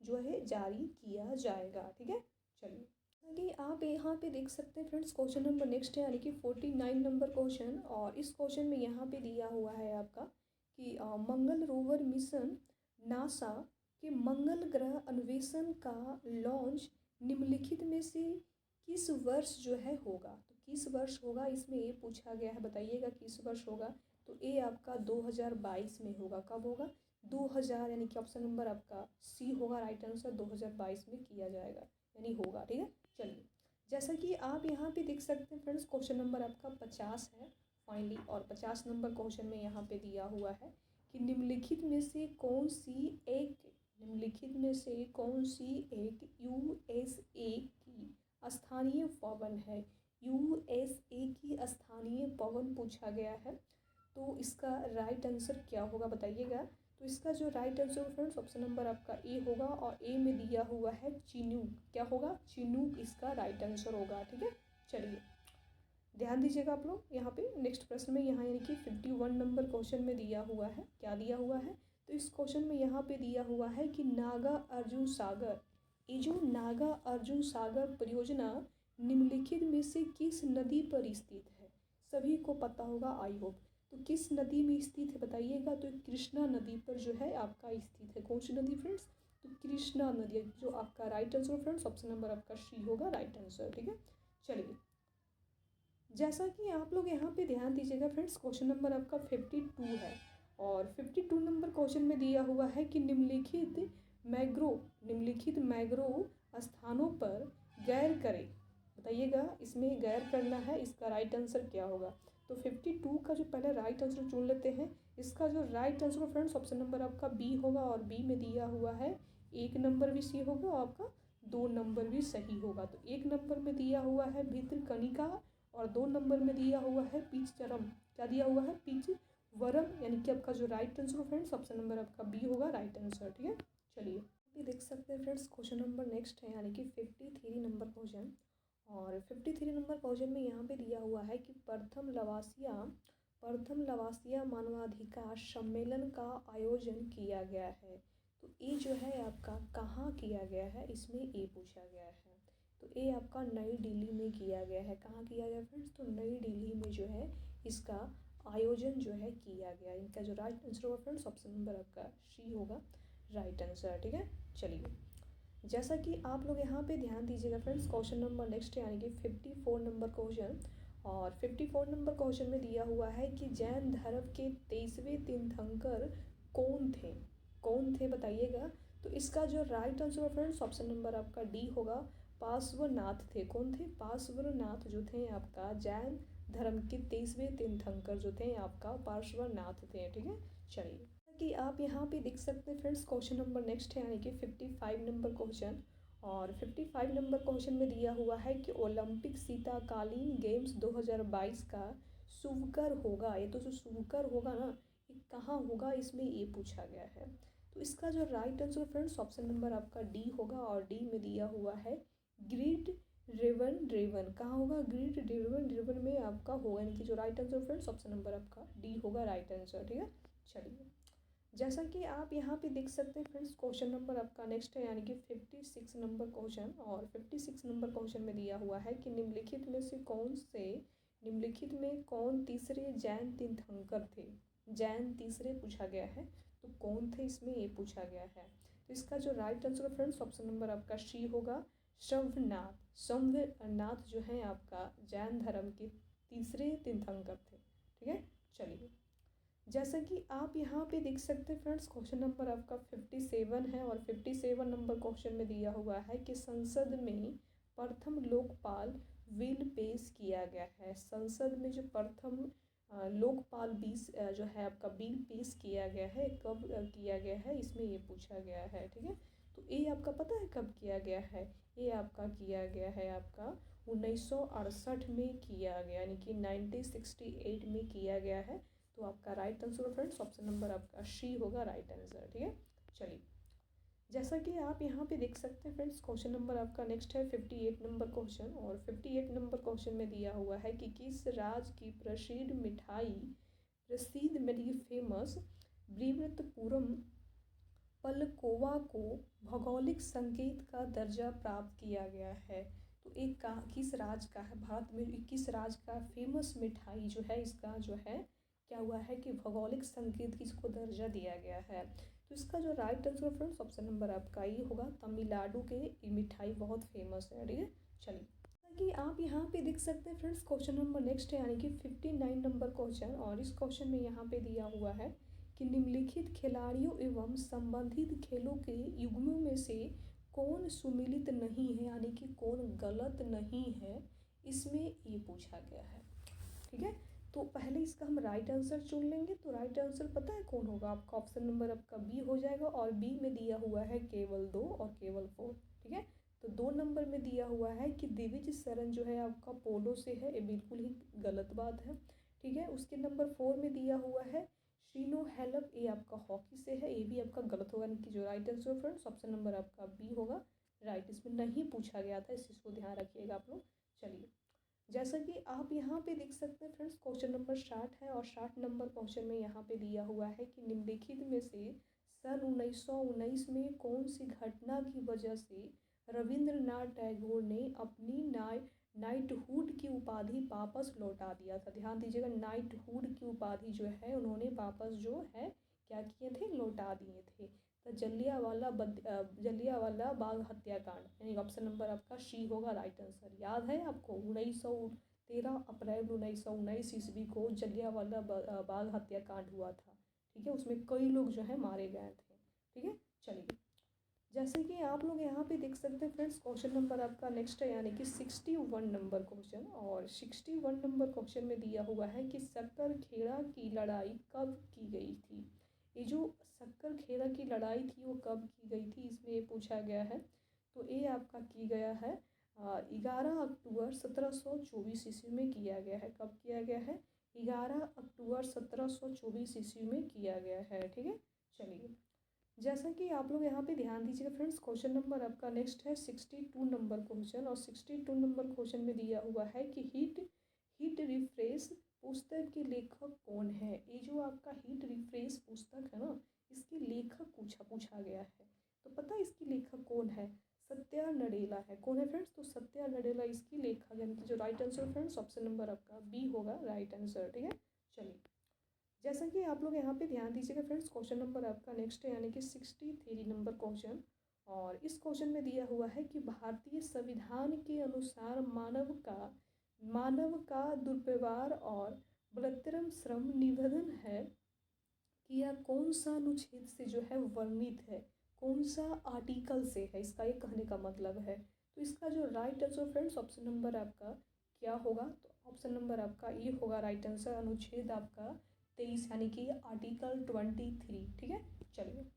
Speaker 2: जो है जारी किया जाएगा। ठीक है, चलिए कि आप यहाँ पे देख सकते हैं फ्रेंड्स, क्वेश्चन नंबर नेक्स्ट है यानी कि 49 नंबर क्वेश्चन। और इस क्वेश्चन में यहाँ पे दिया हुआ है आपका कि मंगल रोवर मिशन नासा के मंगल ग्रह अन्वेषण का लॉन्च निम्नलिखित में से किस वर्ष जो है होगा। तो किस वर्ष होगा, इसमें ये पूछा गया है, बताइएगा किस वर्ष होगा। तो ये आपका 2022 में होगा। कब होगा? 2000, यानी कि ऑप्शन नंबर आपका सी होगा राइट आंसर। 2022 में किया जाएगा यानी होगा। ठीक है, चलिए जैसा कि आप यहाँ पे देख सकते हैं फ्रेंड्स, क्वेश्चन नंबर आपका 50 है फाइनली। और 50 नंबर क्वेश्चन में यहाँ पे दिया हुआ है कि निम्नलिखित में से कौन सी एक USA की स्थानीय पवन है। USA की स्थानीय पवन पूछा गया है। तो इसका राइट आंसर क्या होगा, बताइएगा। तो इसका जो right answer friends, option number आपका ए होगा। और ए में दिया हुआ है चिनूक। क्या होगा? चिनूक इसका राइट आंसर होगा। ठीक है, चलिए ध्यान दीजिएगा आप लोग यहाँ पे नेक्स्ट प्रश्न में, यहाँ यानी कि 51 नंबर क्वेश्चन में दिया हुआ है। क्या दिया हुआ है? तो इस क्वेश्चन में यहाँ पे दिया हुआ है कि नागा अर्जुन सागर, ये जो नागा अर्जुन सागर परियोजना निम्नलिखित में से किस नदी पर स्थित है। सभी को पता होगा आई होप। तो किस नदी में स्थित है बताइएगा। तो कृष्णा नदी पर जो है आपका स्थित है। कौन सी नदी फ्रेंड्स? तो कृष्णा नदी, जो आपका right answer friends, option number आपका सी होगा राइट आंसर। ठीक है, चलिए जैसा कि आप लोग यहाँ पे ध्यान दीजिएगा फ्रेंड्स, क्वेश्चन नंबर आपका 52 है। और 52 नंबर क्वेश्चन में दिया हुआ है कि निम्नलिखित मैग्रोव स्थानों पर गैर करें। बताइएगा इसमें गैर करना है, इसका राइट आंसर क्या होगा। तो 52 का जो पहले राइट आंसर चुन लेते हैं। इसका जो right answer friends, option number आपका बी होगा। और बी में दिया हुआ है 1 नंबर भी सी होगा और आपका 2 नंबर भी सही होगा। तो 1 नंबर में दिया हुआ है भित्रकनिका और 2 नंबर में दिया हुआ है पिचचरम। क्या दिया हुआ है? पिचवरम, यानी कि आपका जो राइट आंसर हो फ्रेंड्स ऑप्शन नंबर आपका बी होगा राइट आंसर। ठीक है, चलिए ये देख सकते हैं फ्रेंड्स क्वेश्चन नंबर नेक्स्ट है, यानी कि 53 नंबर क्वेश्चन। और 53 नंबर क्वेश्चन में यहाँ पे दिया हुआ है कि प्रथम लवासिया मानवाधिकार सम्मेलन का आयोजन किया गया है। तो ये जो है आपका कहाँ किया गया है, इसमें ए पूछा गया है। तो ये आपका नई दिल्ली में किया गया है। कहाँ किया गया फ्रेंड्स? तो नई दिल्ली में जो है इसका आयोजन जो है किया गया। इनका जो राइट आंसर होगा फ्रेंड्स ऑप्शन नंबर आपका सी होगा राइट आंसर। ठीक है, चलिए जैसा कि आप लोग यहाँ पे ध्यान दीजिएगा फ्रेंड्स, क्वेश्चन नंबर नेक्स्ट यानी कि 54 नंबर क्वेश्चन। और 54 नंबर क्वेश्चन में दिया हुआ है कि जैन धर्म के 23वें तीर्थंकर कौन थे? कौन थे बताइएगा। तो इसका जो राइट आंसर है फ्रेंड्स ऑप्शन नंबर आपका डी होगा, पार्श्वनाथ थे। कौन थे? पार्श्वनाथ जो थे आपका जैन धर्म के 23वें तीर्थंकर जो थे आपका पार्श्वनाथ थे। ठीक है, चलिए कि आप यहाँ पे देख सकते हैं फ्रेंड्स क्वेश्चन नंबर नेक्स्ट है, यानी कि 55 नंबर क्वेश्चन। और 55 नंबर क्वेश्चन में दिया हुआ है कि ओलंपिक शीतकालीन गेम्स 2022 का शुभकर होगा। ये तो जो शुभकर होगा ना, ये कहाँ होगा, इसमें ये पूछा गया है। तो इसका जो right answer friends option number आपका डी होगा। और डी में दिया हुआ है ग्रेट ड्रेवन। कहाँ होगा? ग्रेट ड्रेवन में आपका होगा, यानी कि जो right answer friends option number आपका डी होगा राइट आंसर। ठीक है, चलिए जैसा कि आप यहाँ पे देख सकते हैं फ्रेंड्स क्वेश्चन नंबर आपका नेक्स्ट है, यानी कि 56 नंबर क्वेश्चन। और 56 नंबर क्वेश्चन में दिया हुआ है कि निम्नलिखित में कौन तीसरे जैन तीर्थंकर थे? जैन तीसरे पूछा गया है, तो कौन थे इसमें ये पूछा गया है। तो इसका जो right answer friends option number आपका सी होगा, शंभनाथ जो है आपका जैन धर्म के तीसरे तीर्थंकर थे। ठीक है, चलिए जैसा कि आप यहाँ पे देख सकते हैं फ्रेंड्स क्वेश्चन नंबर आपका 57 है। और 57 नंबर क्वेश्चन में दिया हुआ है कि संसद में प्रथम लोकपाल बिल पेश किया गया है। संसद में जो प्रथम लोकपाल जो है आपका बिल पेश किया गया है, कब किया गया है, इसमें ये पूछा गया है। ठीक है, तो ये आपका पता है कब किया गया है? ये आपका किया गया है आपका 1968 में किया गया, यानी कि 1968 में किया गया है। तो आपका right answer friends option number आपका सी होगा राइट आंसर। ठीक है, चलिए जैसा कि आप यहाँ पे देख सकते हैं फ्रेंड्स क्वेश्चन नंबर आपका नेक्स्ट है 58 नंबर क्वेश्चन। और 58 नंबर क्वेश्चन में दिया हुआ है कि किस राज्य की प्रसिद्ध मेरी फेमस ब्रिवृतपुरम पलकोवा को भौगोलिक संकेत का दर्जा प्राप्त किया गया है। तो एक किस राज्य का है? भारत में किस राज्य का फेमस मिठाई जो है, इसका जो है क्या हुआ है कि भौगोलिक संकेत की इसको दर्जा दिया गया है। तो इसका जो right answer friends option number आपका ये होगा, तमिलनाडु के ये मिठाई बहुत फेमस है। ठीक है, चलिए कि आप यहाँ पे देख सकते हैं फ्रेंड्स क्वेश्चन नंबर नेक्स्ट है, यानी कि 59 नंबर क्वेश्चन। और इस क्वेश्चन में यहाँ पे दिया हुआ है कि निम्नलिखित खिलाड़ियों एवं संबंधित खेलों के युग्मों में से कौन सुमेलित नहीं है, यानी कि कौन गलत नहीं है, इसमें ये पूछा गया है। ठीक है, तो पहले इसका हम राइट आंसर चुन लेंगे। तो राइट आंसर पता है कौन होगा आपका? ऑप्शन नंबर आपका बी हो जाएगा। और बी में दिया हुआ है केवल 2 और केवल 4। ठीक है, तो 2 नंबर में दिया हुआ है कि दिविज शरण जो है आपका पोलो से है, ये बिल्कुल ही गलत बात है। ठीक है, उसके नंबर 4 में दिया हुआ है श्रीनो हेलप, ये आपका हॉकी से है, ये भी आपका गलत होगा। यानी कि जो right answer friends option number आपका बी होगा राइट, इसमें नहीं पूछा गया था, इस चीज़ को ध्यान रखिएगा आप लोग। चलिए जैसा कि आप यहाँ पे देख सकते हैं फ्रेंड्स क्वेश्चन नंबर 60 है। और 60 नंबर क्वेश्चन में यहाँ पे दिया हुआ है कि निम्नलिखित में से सन 1919 में कौन सी घटना की वजह से रविंद्रनाथ टैगोर ने अपनी नाइटहुड की उपाधि वापस लौटा दिया था? ध्यान दीजिएगा, नाइटहुड की उपाधि जो है उन्होंने वापस जो है क्या किए थे? लौटा दिए थे। तो जलियांवाला बाग हत्याकांड, यानी ऑप्शन नंबर आपका सी होगा राइट आंसर। याद है आपको 13 अप्रैल 1919 ईस्वी को जलियांवाला बाग हत्याकांड हुआ था। ठीक है, उसमें कई लोग जो है मारे गए थे। ठीक है, चलिए जैसे कि आप लोग यहाँ पे देख सकते हैं फ्रेंड्स क्वेश्चन नंबर आपका नेक्स्ट है, यानी कि 61 नंबर क्वेश्चन। और 61 नंबर क्वेश्चन में दिया हुआ है कि सक्करखेड़ा की लड़ाई कब की गई थी? ये जो सक्कर खेड़ा की लड़ाई थी वो कब की गई थी, इसमें ये पूछा गया है। तो ये आपका की गया है 11 अक्टूबर 1724 ईस्वी में किया गया है। कब किया गया है? 11 अक्टूबर 1724 ईस्वी में किया गया है। ठीक है, चलिए जैसा कि आप लोग यहाँ पे ध्यान दीजिएगा फ्रेंड्स, क्वेश्चन नंबर आपका नेक्स्ट है 62 नंबर क्वेश्चन। और 62 नंबर क्वेश्चन में दिया हुआ है कि हीट हीट रिफ्रेश पुस्तक के लेखक कौन है। ये जो आपका हीट रिफ्रेश पुस्तक है ना, इसके लेखक पूछा गया है। तो पता है इसकी लेखक कौन है? सत्या नडेला है। कौन है फ्रेंड्स? तो सत्या नडेला इसकी लेखक, यानी कि जो right answer friends option number आपका बी होगा राइट आंसर। ठीक है, चलिए जैसा कि आप लोग यहाँ पे ध्यान दीजिएगा फ्रेंड्स, क्वेश्चन नंबर आपका नेक्स्ट है यानी कि 63 नंबर क्वेश्चन। और इस क्वेश्चन में दिया हुआ है कि भारतीय संविधान के अनुसार मानव का दुर्व्यवहार और बलात्कार श्रम निबंधन है कि यह कौन सा अनुच्छेद से जो है वर्णित है, कौन सा आर्टिकल से है, इसका ये कहने का मतलब है। तो इसका जो right answer friends option number आपका क्या होगा? तो ऑप्शन नंबर आपका ये होगा राइट आंसर, अनुच्छेद आपका 23 यानी कि आर्टिकल 23। ठीक है, चलिए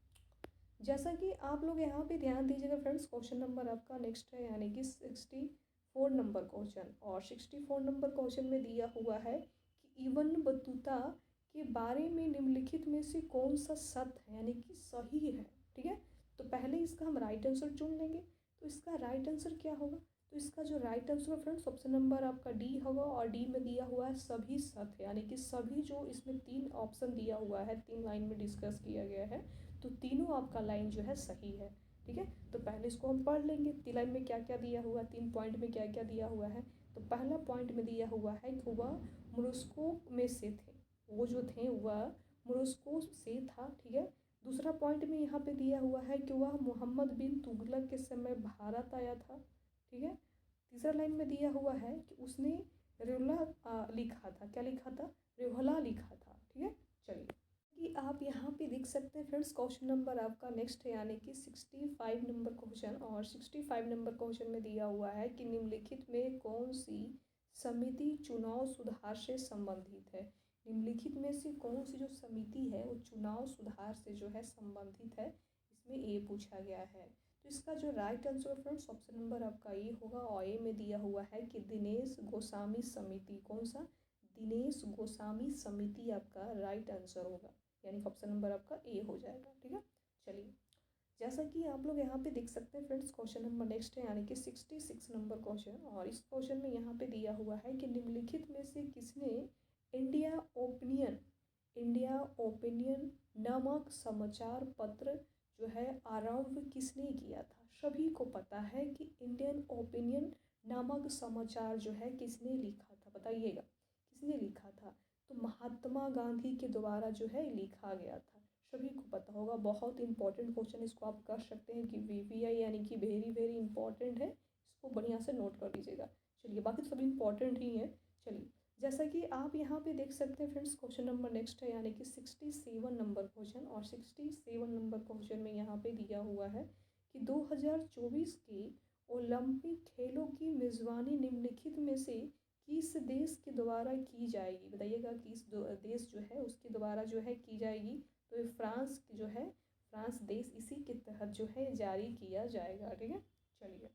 Speaker 2: जैसा कि आप लोग यहाँ पे ध्यान दीजिएगा फ्रेंड्स, क्वेश्चन नंबर आपका नेक्स्ट है यानी कि 64 नंबर क्वेश्चन। और 64 नंबर क्वेश्चन में दिया हुआ है कि इब्न बतूता के बारे में निम्नलिखित में से कौन सा सत्य है, यानी कि सही है। ठीक है, तो पहले इसका हम राइट आंसर चुन लेंगे। तो इसका राइट आंसर क्या होगा? तो इसका जो right answer friends option number आपका डी होगा। और डी में दिया हुआ है सभी सत्य, यानी कि सभी जो इसमें 3 ऑप्शन दिया हुआ है, 3 लाइन में डिस्कस किया गया है, तो तीनों आपका लाइन जो है सही है। ठीक है, तो पहले इसको हम पढ़ लेंगे 3 लाइन में क्या क्या दिया हुआ है, 3 पॉइंट में क्या क्या दिया हुआ है। तो पहला पॉइंट में दिया हुआ है कि वह मोरस्को में से थे, वो जो थे वह मोरस्को से था। ठीक है, दूसरा पॉइंट में यहाँ पे दिया हुआ है कि वह मोहम्मद बिन तुगलक के समय भारत आया था। ठीक है, तीसरा लाइन में दिया हुआ है कि उसने रेवला लिखा था। क्या लिखा था? रेवला लिखा था। ठीक है, चलिए कि आप यहाँ पे देख सकते हैं फ्रेंड्स, क्वेश्चन नंबर आपका नेक्स्ट है यानी कि 65 नंबर क्वेश्चन। और 65 नंबर क्वेश्चन में दिया हुआ है कि निम्नलिखित में कौन सी समिति चुनाव सुधार से संबंधित है। निम्नलिखित में से कौन सी जो समिति है वो चुनाव सुधार से जो है संबंधित है, इसमें ए पूछा गया है। तो इसका जो right answer friends option number आपका ए होगा। और ए में दिया हुआ है कि दिनेश गोस्वामी समिति। कौन सा? दिनेश गोस्वामी समिति आपका राइट आंसर होगा, यानी कि ऑप्शन नंबर आपका ए हो जाएगा। ठीक है, चलिए जैसा कि आप लोग यहाँ पे देख सकते हैं फ्रेंड्स, क्वेश्चन नंबर नेक्स्ट है यानी कि 66 नंबर क्वेश्चन। और इस क्वेश्चन में यहाँ पे दिया हुआ है कि निम्नलिखित में से किसने इंडिया ओपिनियन नामक समाचार पत्र जो है आरंभ किसने किया था। सभी को पता है कि इंडियन ओपिनियन नामक समाचार जो है किसने लिखा था, बताइएगा किसने लिखा था। तो महात्मा गांधी के द्वारा जो है लिखा गया था, सभी को पता होगा। बहुत इंपॉर्टेंट क्वेश्चन, इसको आप कर सकते हैं कि वीवीआई यानी कि वेरी वेरी इंपॉर्टेंट है, इसको बढ़िया से नोट कर लीजिएगा। चलिए बाकी तो सभी इंपॉर्टेंट ही है। चलिए जैसा कि आप यहाँ पे देख सकते हैं फ्रेंड्स, क्वेश्चन नंबर नेक्स्ट है यानी कि 67 नंबर क्वेश्चन। और 67 नंबर क्वेश्चन में यहाँ पे दिया हुआ है कि 2024 के ओलंपिक खेलों की मेज़बानी निम्नलिखित में से किस देश के द्वारा की जाएगी, बताइएगा किस देश जो है उसके द्वारा जो है की जाएगी। तो ये फ्रांस जो है, फ्रांस देश इसी के तहत जो है जारी किया जाएगा। ठीक है, चलिए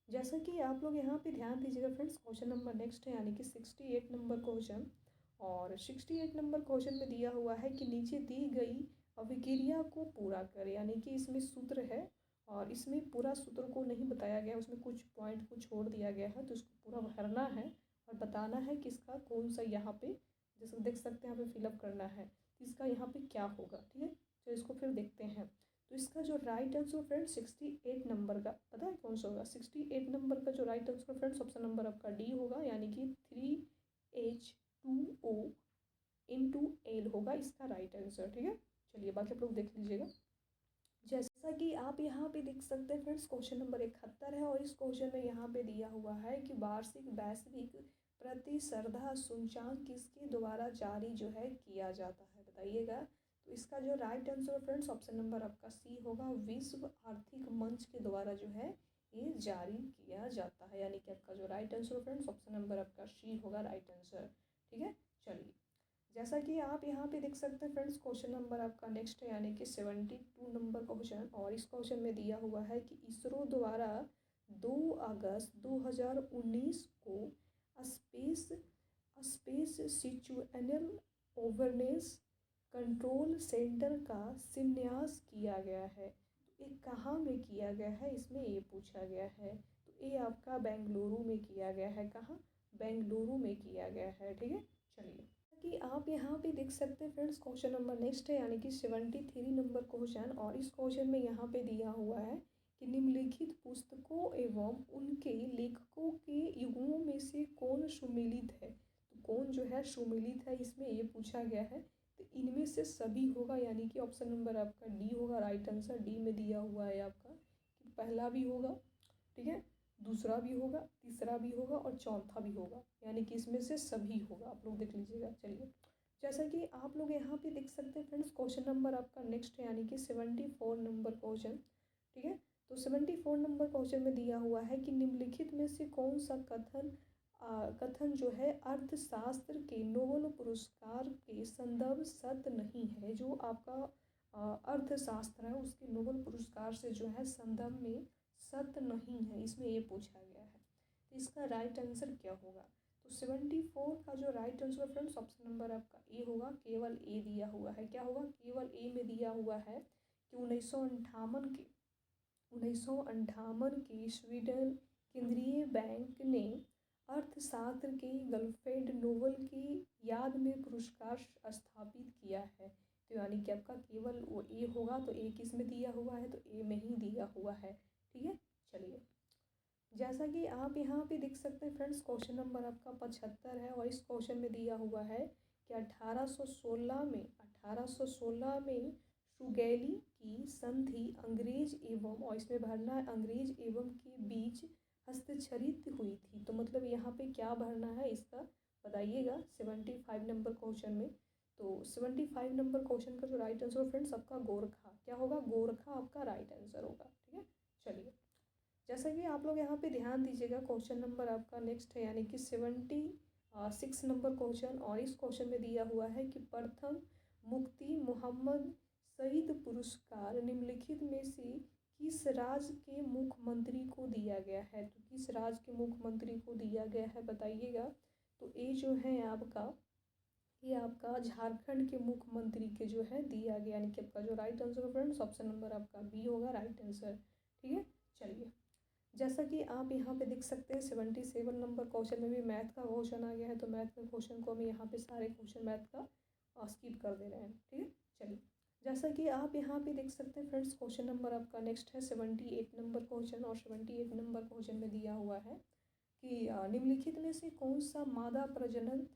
Speaker 2: जैसा कि आप लोग यहाँ पे ध्यान दीजिएगा फ्रेंड्स, क्वेश्चन नंबर नेक्स्ट है यानी कि 68 नंबर क्वेश्चन। और 68 नंबर क्वेश्चन में दिया हुआ है कि नीचे दी गई अभिक्रिया को पूरा करें, यानी कि इसमें सूत्र है और इसमें पूरा सूत्र को नहीं बताया गया, उसमें कुछ पॉइंट को छोड़ दिया गया है, तो इसको पूरा भरना है और बताना है कि इसका कौन सा यहाँ पे, जैसे देख सकते हैं यहाँ पे फिलअप करना है, तो इसका यहाँ पे क्या होगा। ठीक है, तो इसको फिर देखते हैं। तो इसका जो राइट आंसर फ्रेंड्स 68 नंबर का पता है कौन सा होगा? 68 नंबर का जो right answer friends option number आपका डी होगा, यानी कि 3H2O इंटू एल होगा इसका राइट आंसर। ठीक है, चलिए बाकी आप लोग देख लीजिएगा। जैसा कि आप यहाँ पे देख सकते हैं फ्रेंड्स, क्वेश्चन नंबर 71 है। और इस क्वेश्चन में यहाँ पे दिया हुआ है कि वार्षिक वैश्विक प्रतिस्पर्धा सूचकांक किसके द्वारा जारी जो है किया जाता है, बताइएगा। तो इसका जो right answer friends option number आपका सी होगा, विश्व आर्थिक मंच के द्वारा जो है ये जारी किया जाता है, यानी कि आपका जो right answer friends option number आपका सी होगा राइट आंसर। ठीक है, चलिए जैसा कि आप यहाँ पे देख सकते हैं फ्रेंड्स, क्वेश्चन नंबर आपका नेक्स्ट है यानी कि 72 नंबर क्वेश्चन। और इस क्वेश्चन में दिया हुआ है कि इसरो द्वारा 2 अगस्त 2019 को space space situational awareness control centre का शिलान्यास किया गया है। तो ये कहाँ में किया गया है, इसमें ये पूछा गया है। तो ये आपका बेंगलुरु में किया गया है। कहाँ? बेंगलुरु में किया गया है। ठीक है, चलिए कि आप यहाँ पे देख सकते हैं फ्रेंड्स, क्वेश्चन नंबर नेक्स्ट है यानी कि 73 नंबर क्वेश्चन। और इस क्वेश्चन में यहाँ पे दिया हुआ है कि निम्नलिखित पुस्तकों एवं उनके लेखकों के युगों में से कौन सुमेलित है। तो कौन जो है सुमेलित है, इसमें ये पूछा गया है। तो इनमें से सभी होगा, यानी कि ऑप्शन नंबर आपका डी होगा राइट आंसर। डी में दिया हुआ है आपका कि पहला भी होगा, ठीक है, दूसरा भी होगा, तीसरा भी होगा और चौथा भी होगा, यानी कि इसमें से सभी होगा। आप लोग देख लीजिएगा। चलिए, जैसा कि आप लोग यहाँ पे देख सकते हैं फ्रेंड्स, क्वेश्चन नंबर आपका नेक्स्ट है यानी कि 74 नंबर क्वेश्चन। ठीक है, तो 74 नंबर क्वेश्चन में दिया हुआ है कि निम्नलिखित में से कौन सा कथन जो है अर्थशास्त्र के नोबेल पुरस्कार के संदर्भ सत्य नहीं है। जो आपका अर्थशास्त्र है उसके नोबेल पुरस्कार से जो है संदर्भ में सत्य नहीं है, इसमें ये पूछा गया है। तो इसका राइट आंसर क्या होगा? तो 74 का जो right answer friends, option number आपका ए होगा। केवल ए दिया हुआ है। क्या होगा? केवल ए में दिया हुआ है कि 1958 के स्वीडन केंद्रीय बैंक ने अर्थशास्त्र के गलफेड नोबेल की याद में पुरस्कार स्थापित किया है। तो यानी कि आपका केवल वो ए होगा। तो ए किस में दिया हुआ है? तो ए में ही दिया हुआ है। ठीक है, चलिए, जैसा कि आप यहाँ पे देख सकते हैं फ्रेंड्स, क्वेश्चन नंबर आपका 75 है। और इस क्वेश्चन में दिया हुआ है कि 1816 में सुगैली की संधि अंग्रेज एवं, और इसमें भरना है अंग्रेज एवं के बीच हस्ताक्षरित हुई थी। तो मतलब यहाँ पे क्या भरना है इसका बताइएगा 75 नंबर क्वेश्चन में। तो 75 नंबर क्वेश्चन का जो राइट आंसर फ्रेंड्स आपका गोरखा, क्या होगा? गोरखा आपका राइट आंसर होगा। ठीक है, चलिए, जैसा कि आप लोग यहाँ पे ध्यान दीजिएगा, क्वेश्चन नंबर आपका नेक्स्ट है यानी कि 76 नंबर क्वेश्चन। और इस क्वेश्चन में दिया हुआ है कि प्रथम मुफ्ती मोहम्मद सईद पुरस्कार निम्नलिखित में से किस राज्य के मुख्यमंत्री को दिया गया है। तो किस राज्य के मुख्यमंत्री को दिया गया है बताइएगा। तो ये जो है आपका, ये आपका झारखंड के मुख्यमंत्री के जो है दिया गया, यानी कि आपका जो right answer friends, option number आपका बी होगा राइट आंसर। ठीक है, चलिए, जैसा कि आप यहाँ पे देख सकते हैं 77 नंबर क्वेश्चन में भी मैथ का क्वेश्चन आ गया है। तो मैथ में क्वेश्चन को हम यहाँ पे सारे क्वेश्चन मैथ का स्किप कर दे रहे हैं। ठीक है, चलिए, जैसा कि आप यहाँ पे देख सकते हैं फ्रेंड्स, क्वेश्चन नंबर आपका नेक्स्ट है 78 नंबर क्वेश्चन। और 78 नंबर क्वेश्चन में दिया हुआ है कि निम्नलिखित में से कौन सा मादा प्रजनन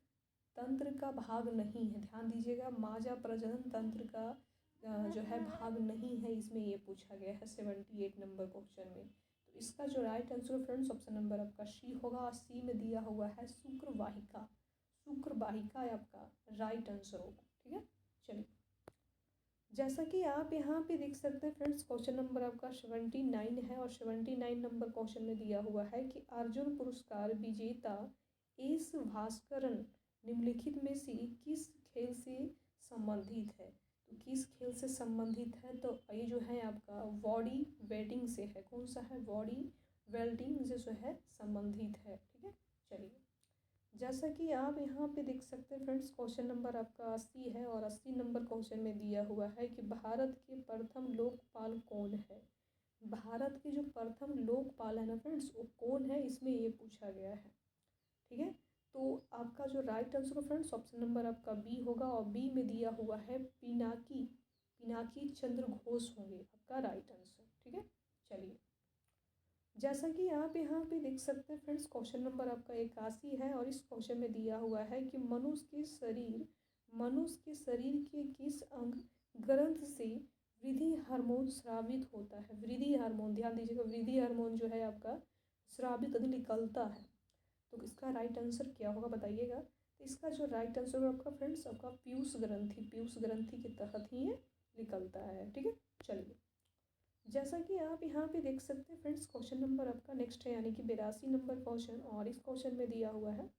Speaker 2: तंत्र का भाग नहीं है। ध्यान दीजिएगा, मादा प्रजनन तंत्र का जो है भाग नहीं है, इसमें ये पूछा गया है 78 नंबर क्वेश्चन में। तो इसका जो right answer friends, option number आपका सी होगा। और सी में दिया हुआ है शुक्रवाहिका। शुक्रवाहिका आपका राइट आंसर होगा। ठीक है, चलिए, जैसा कि आप यहाँ पे देख सकते हैं फ्रेंड्स, क्वेश्चन नंबर आपका 79 है। और 79 नंबर क्वेश्चन में दिया हुआ है कि अर्जुन पुरस्कार विजेता एस भास्करन निम्नलिखित में से किस खेल से संबंधित है। तो किस खेल से संबंधित है? तो ये जो है आपका बॉडी वेल्डिंग से है। कौन सा है? बॉडी वेल्डिंग से जो है संबंधित है। ठीक है, चलिए, जैसा कि आप यहाँ पे देख सकते हैं फ्रेंड्स, क्वेश्चन नंबर आपका 80 है। और 80 नंबर क्वेश्चन में दिया हुआ है कि भारत के प्रथम लोकपाल कौन है। भारत के जो प्रथम लोकपाल है ना फ्रेंड्स, वो कौन है, इसमें ये पूछा गया है। ठीक है, तो आपका जो right answer friends, option number आपका बी होगा। और बी में दिया हुआ है पिनाकी चंद्र घोष होंगे आपका राइट आंसर। ठीक है, चलिए, जैसा कि आप यहाँ पे देख सकते हैं फ्रेंड्स, क्वेश्चन नंबर आपका 81 है। और इस क्वेश्चन में दिया हुआ है कि मनुष्य के शरीर के किस अंग ग्रंथ से वृद्धि हार्मोन स्रावित होता है। वृद्धि हार्मोन, ध्यान दीजिएगा, वृद्धि हार्मोन जो है आपका स्रावित निकलता है। तो इसका राइट आंसर क्या होगा बताइएगा। तो इसका जो राइट आंसर होगा आपका फ्रेंड्स, आपका पीयूष ग्रंथि के तहत ही ये निकलता है। ठीक है, चलिए, जैसा कि आप यहाँ पे देख सकते हैं फ्रेंड्स, क्वेश्चन नंबर आपका नेक्स्ट है यानी कि 82 नंबर क्वेश्चन। और इस क्वेश्चन में दिया हुआ है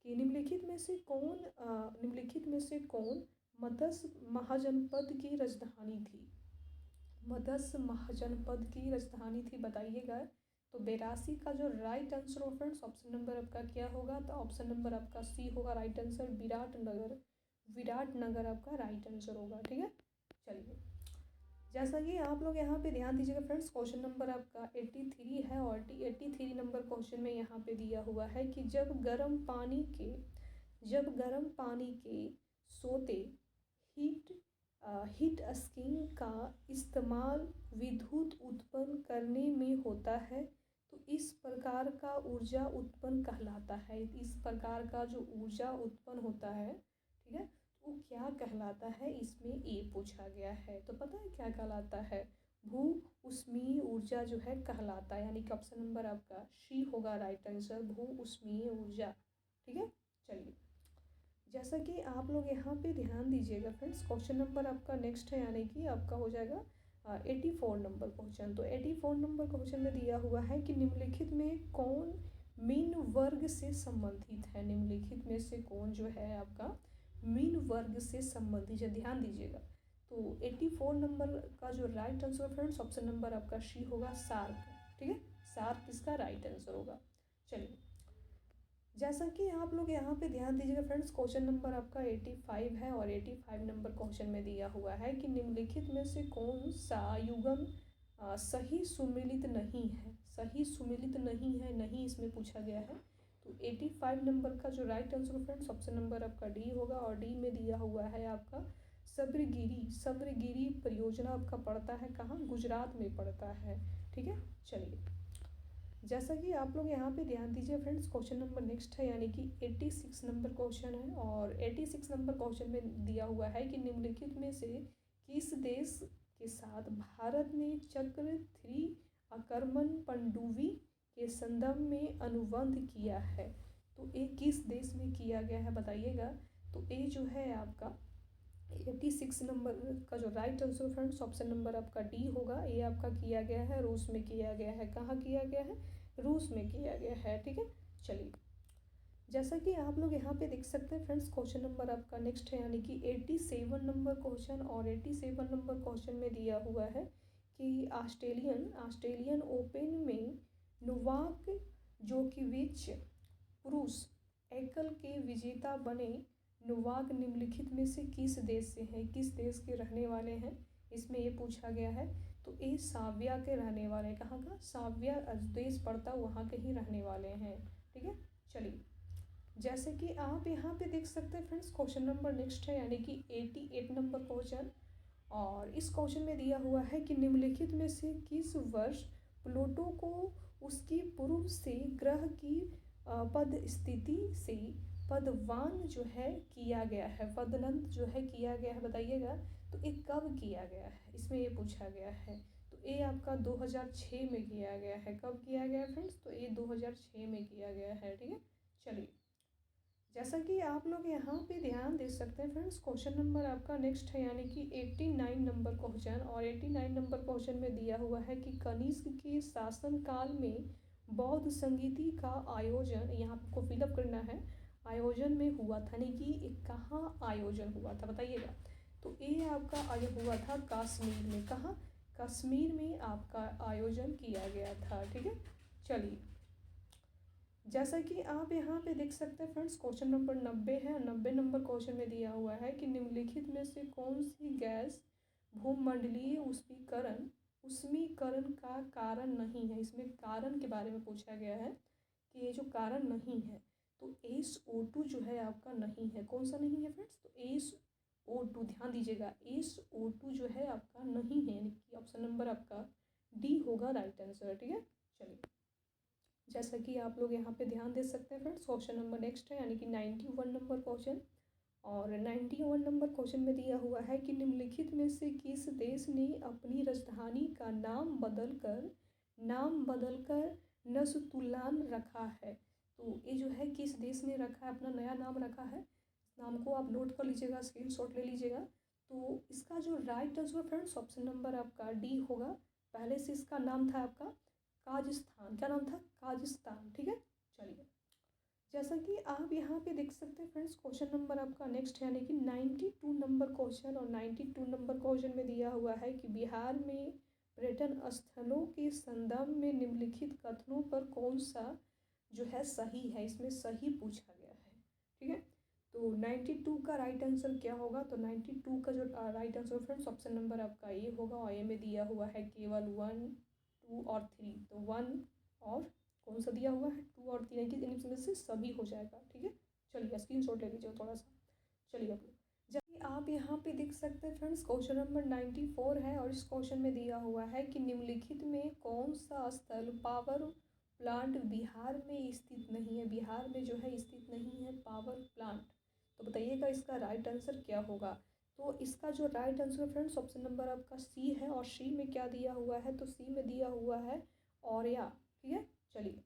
Speaker 2: कि निम्नलिखित में से कौन मद्रास महाजनपद की राजधानी थी। मद्रास महाजनपद की राजधानी थी, बताइएगा। तो 82 का जो राइट आंसर हो फ्रेंड्स, ऑप्शन नंबर आपका क्या होगा, तो ऑप्शन नंबर आपका सी होगा राइट आंसर, विराटनगर आपका राइट आंसर होगा। ठीक है, चलिए, जैसा कि आप लोग यहाँ पे ध्यान दीजिएगा फ्रेंड्स, क्वेश्चन नंबर आपका 83 है और 83 नंबर क्वेश्चन में यहाँ पे दिया हुआ है कि जब गर्म पानी के सोते हीट स्किंग का इस्तेमाल विद्युत उत्पन्न करने में होता है तो इस प्रकार का ऊर्जा उत्पन्न कहलाता है। इस प्रकार का जो ऊर्जा उत्पन्न होता है, ठीक है, वो क्या कहलाता है, इसमें ये पूछा गया है। तो पता है क्या कहलाता है, भू ऊष्मीय ऊर्जा जो है कहलाता है, यानी कि ऑप्शन नंबर आपका सी होगा राइट आंसर, भू ऊष्मीय ऊर्जा। ठीक है, चलिए, जैसा कि आप लोग यहाँ पे ध्यान दीजिएगा फ्रेंड्स, क्वेश्चन नंबर आपका नेक्स्ट है, यानी कि आपका हो जाएगा 84 नंबर क्वेश्चन। तो 84 नंबर क्वेश्चन में दिया हुआ है कि निम्नलिखित में कौन मीन वर्ग से संबंधित है। निम्नलिखित में से कौन जो है आपका मीन वर्ग से संबंधित है, ध्यान दीजिएगा। तो 84 नंबर का जो right answer friends, option number आपका सी होगा शार्क। ठीक है, शार्क इसका राइट आंसर होगा। चलिए, जैसा कि आप लोग यहाँ पे ध्यान दीजिएगा फ्रेंड्स, क्वेश्चन नंबर आपका 85 है और 85 नंबर क्वेश्चन में दिया हुआ है कि निम्नलिखित में से कौन सा युग्म सही सुमेलित नहीं है। सही सुमेलित नहीं है, नहीं इसमें पूछा गया है। तो 85 नंबर का जो right answer friends, option number आपका डी होगा और डी में दिया हुआ है आपका सब्रगिरी परियोजना आपका पड़ता है कहाँ, गुजरात में पड़ता है। ठीक है, चलिए, जैसा कि आप लोग यहाँ पे ध्यान दीजिए फ्रेंड्स, क्वेश्चन नंबर नेक्स्ट है, यानी कि 86 नंबर क्वेश्चन है और 86 नंबर क्वेश्चन में दिया हुआ है कि निम्नलिखित में से किस देश के साथ भारत ने चक्र 3 आक्रमण पनडुब्बी के संदर्भ में अनुबंध किया है। तो ये किस देश में किया गया है, बताइएगा। तो ये जो है आपका 86 नंबर का जो right answer friends, option number आपका डी होगा। ये आपका किया गया है रूस में किया गया है। कहाँ किया गया है, रूस में किया गया है। ठीक है, चलिए, जैसा कि आप लोग यहाँ पे देख सकते हैं फ्रेंड्स, क्वेश्चन नंबर आपका नेक्स्ट है, यानी कि 87 नंबर क्वेश्चन और 87 नंबर क्वेश्चन में दिया हुआ है कि ऑस्ट्रेलियन ओपन में नोवाक जोकोविच पुरुष एकल के विजेता बने। नोवाक निम्नलिखित में से किस देश से हैं, किस देश के रहने वाले हैं, इसमें ये पूछा गया है। तो ये साविया के रहने वाले हैं। कहाँ का, साविया देश पड़ता, वहाँ के ही रहने वाले हैं। ठीक है, चलिए, जैसे कि आप यहाँ पे देख सकते हैं फ्रेंड्स, क्वेश्चन नंबर नेक्स्ट है, यानी कि 88 नंबर क्वेश्चन और इस क्वेश्चन में दिया हुआ है कि निम्नलिखित में से किस वर्ष प्लूटो को उसकी पूर्व से ग्रह की पद स्थिति से पदवान जो है किया गया है, पदनंत जो है किया गया है, बताइएगा। तो ये कब किया गया है, इसमें ये पूछा गया है। तो ये आपका 2006 में किया गया है। कब किया गया है फ्रेंड्स, तो ये 2006 में किया गया है। ठीक है, चलिए, जैसा कि आप लोग यहाँ पे ध्यान दे सकते हैं फ्रेंड्स, क्वेश्चन नंबर आपका नेक्स्ट है, यानी कि 89 नंबर क्वेश्चन और 89 नंबर क्वेश्चन में दिया हुआ है कि कनिष्क के शासनकाल में बौद्ध संगीति का आयोजन, यहाँ आपको फिलअप करना है, आयोजन में हुआ था, यानी कि कहाँ आयोजन हुआ था, बताइएगा। तो ये आपका आयोजन हुआ था कश्मीर में। कहाँ, कश्मीर में आपका आयोजन किया गया था। ठीक है, चलिए, जैसा कि आप यहाँ पे देख सकते हैं फ्रेंड्स, क्वेश्चन नंबर 90 है। 90 नंबर क्वेश्चन में दिया हुआ है कि निम्नलिखित में से कौन सी गैस भूमंडलीय उष्मीकरण का कारण नहीं है। इसमें कारण के बारे में पूछा गया है कि ये जो कारण नहीं है, तो SO2 जो है आपका नहीं है। कौन सा नहीं है फ्रेंड्स, तो SO2, ध्यान दीजिएगा, SO2 जो है आपका नहीं है, यानी कि ऑप्शन नंबर आपका डी होगा राइट आंसर। ठीक है, चलिए, जैसा कि आप लोग यहाँ पे ध्यान दे सकते हैं फ्रेंड्स, क्वेश्चन नंबर नेक्स्ट है, यानी कि 91 नंबर क्वेश्चन और 91 नंबर क्वेश्चन में दिया हुआ है कि निम्नलिखित में से किस देश ने अपनी राजधानी का नाम बदलकर नसतुलान रखा है। तो ये जो है किस देश ने रखा है, अपना नया नाम रखा है। नाम को आप नोट कर लीजिएगा, स्क्रीनशॉट ले लीजिएगा। तो इसका जो right answer friends, option number आपका डी होगा। पहले से इसका नाम था आपका काजिस्तान। क्या नाम था, काजिस्तान। ठीक है, चलिए, जैसा कि आप यहाँ पे देख सकते हैं फ्रेंड्स, क्वेश्चन नंबर आपका नेक्स्ट यानी कि 92 नंबर क्वेश्चन, और 92 नंबर क्वेश्चन में दिया हुआ है कि बिहार में पर्यटन स्थलों के संदर्भ में निम्नलिखित कथनों पर कौन सा जो है सही है, इसमें सही पूछा गया है। ठीक है, तो 92 का राइट आंसर क्या होगा? तो 92 का जो right answer friends option number आपका ए होगा, और ए में दिया हुआ है केवल 1, 2 और 3। तो 1 और कौन सा दिया हुआ है? 2 और 3 की इनमें से सभी हो जाएगा। ठीक है, चलिए स्क्रीनशॉट ले लीजिए थोड़ा सा। चलिए आप लोग, जब आप यहाँ पे देख सकते हैं फ्रेंड्स, क्वेश्चन नंबर 94 है, और इस क्वेश्चन में दिया हुआ है कि निम्नलिखित में कौन सा स्थल पावर प्लांट बिहार में स्थित नहीं है। बिहार में जो है स्थित नहीं है पावर प्लांट, तो बताइएगा इसका राइट आंसर क्या होगा। तो इसका जो right answer friends option number आपका सी है, और सी में क्या दिया हुआ है? तो सी में दिया हुआ है औरया। ठीक है, चलिए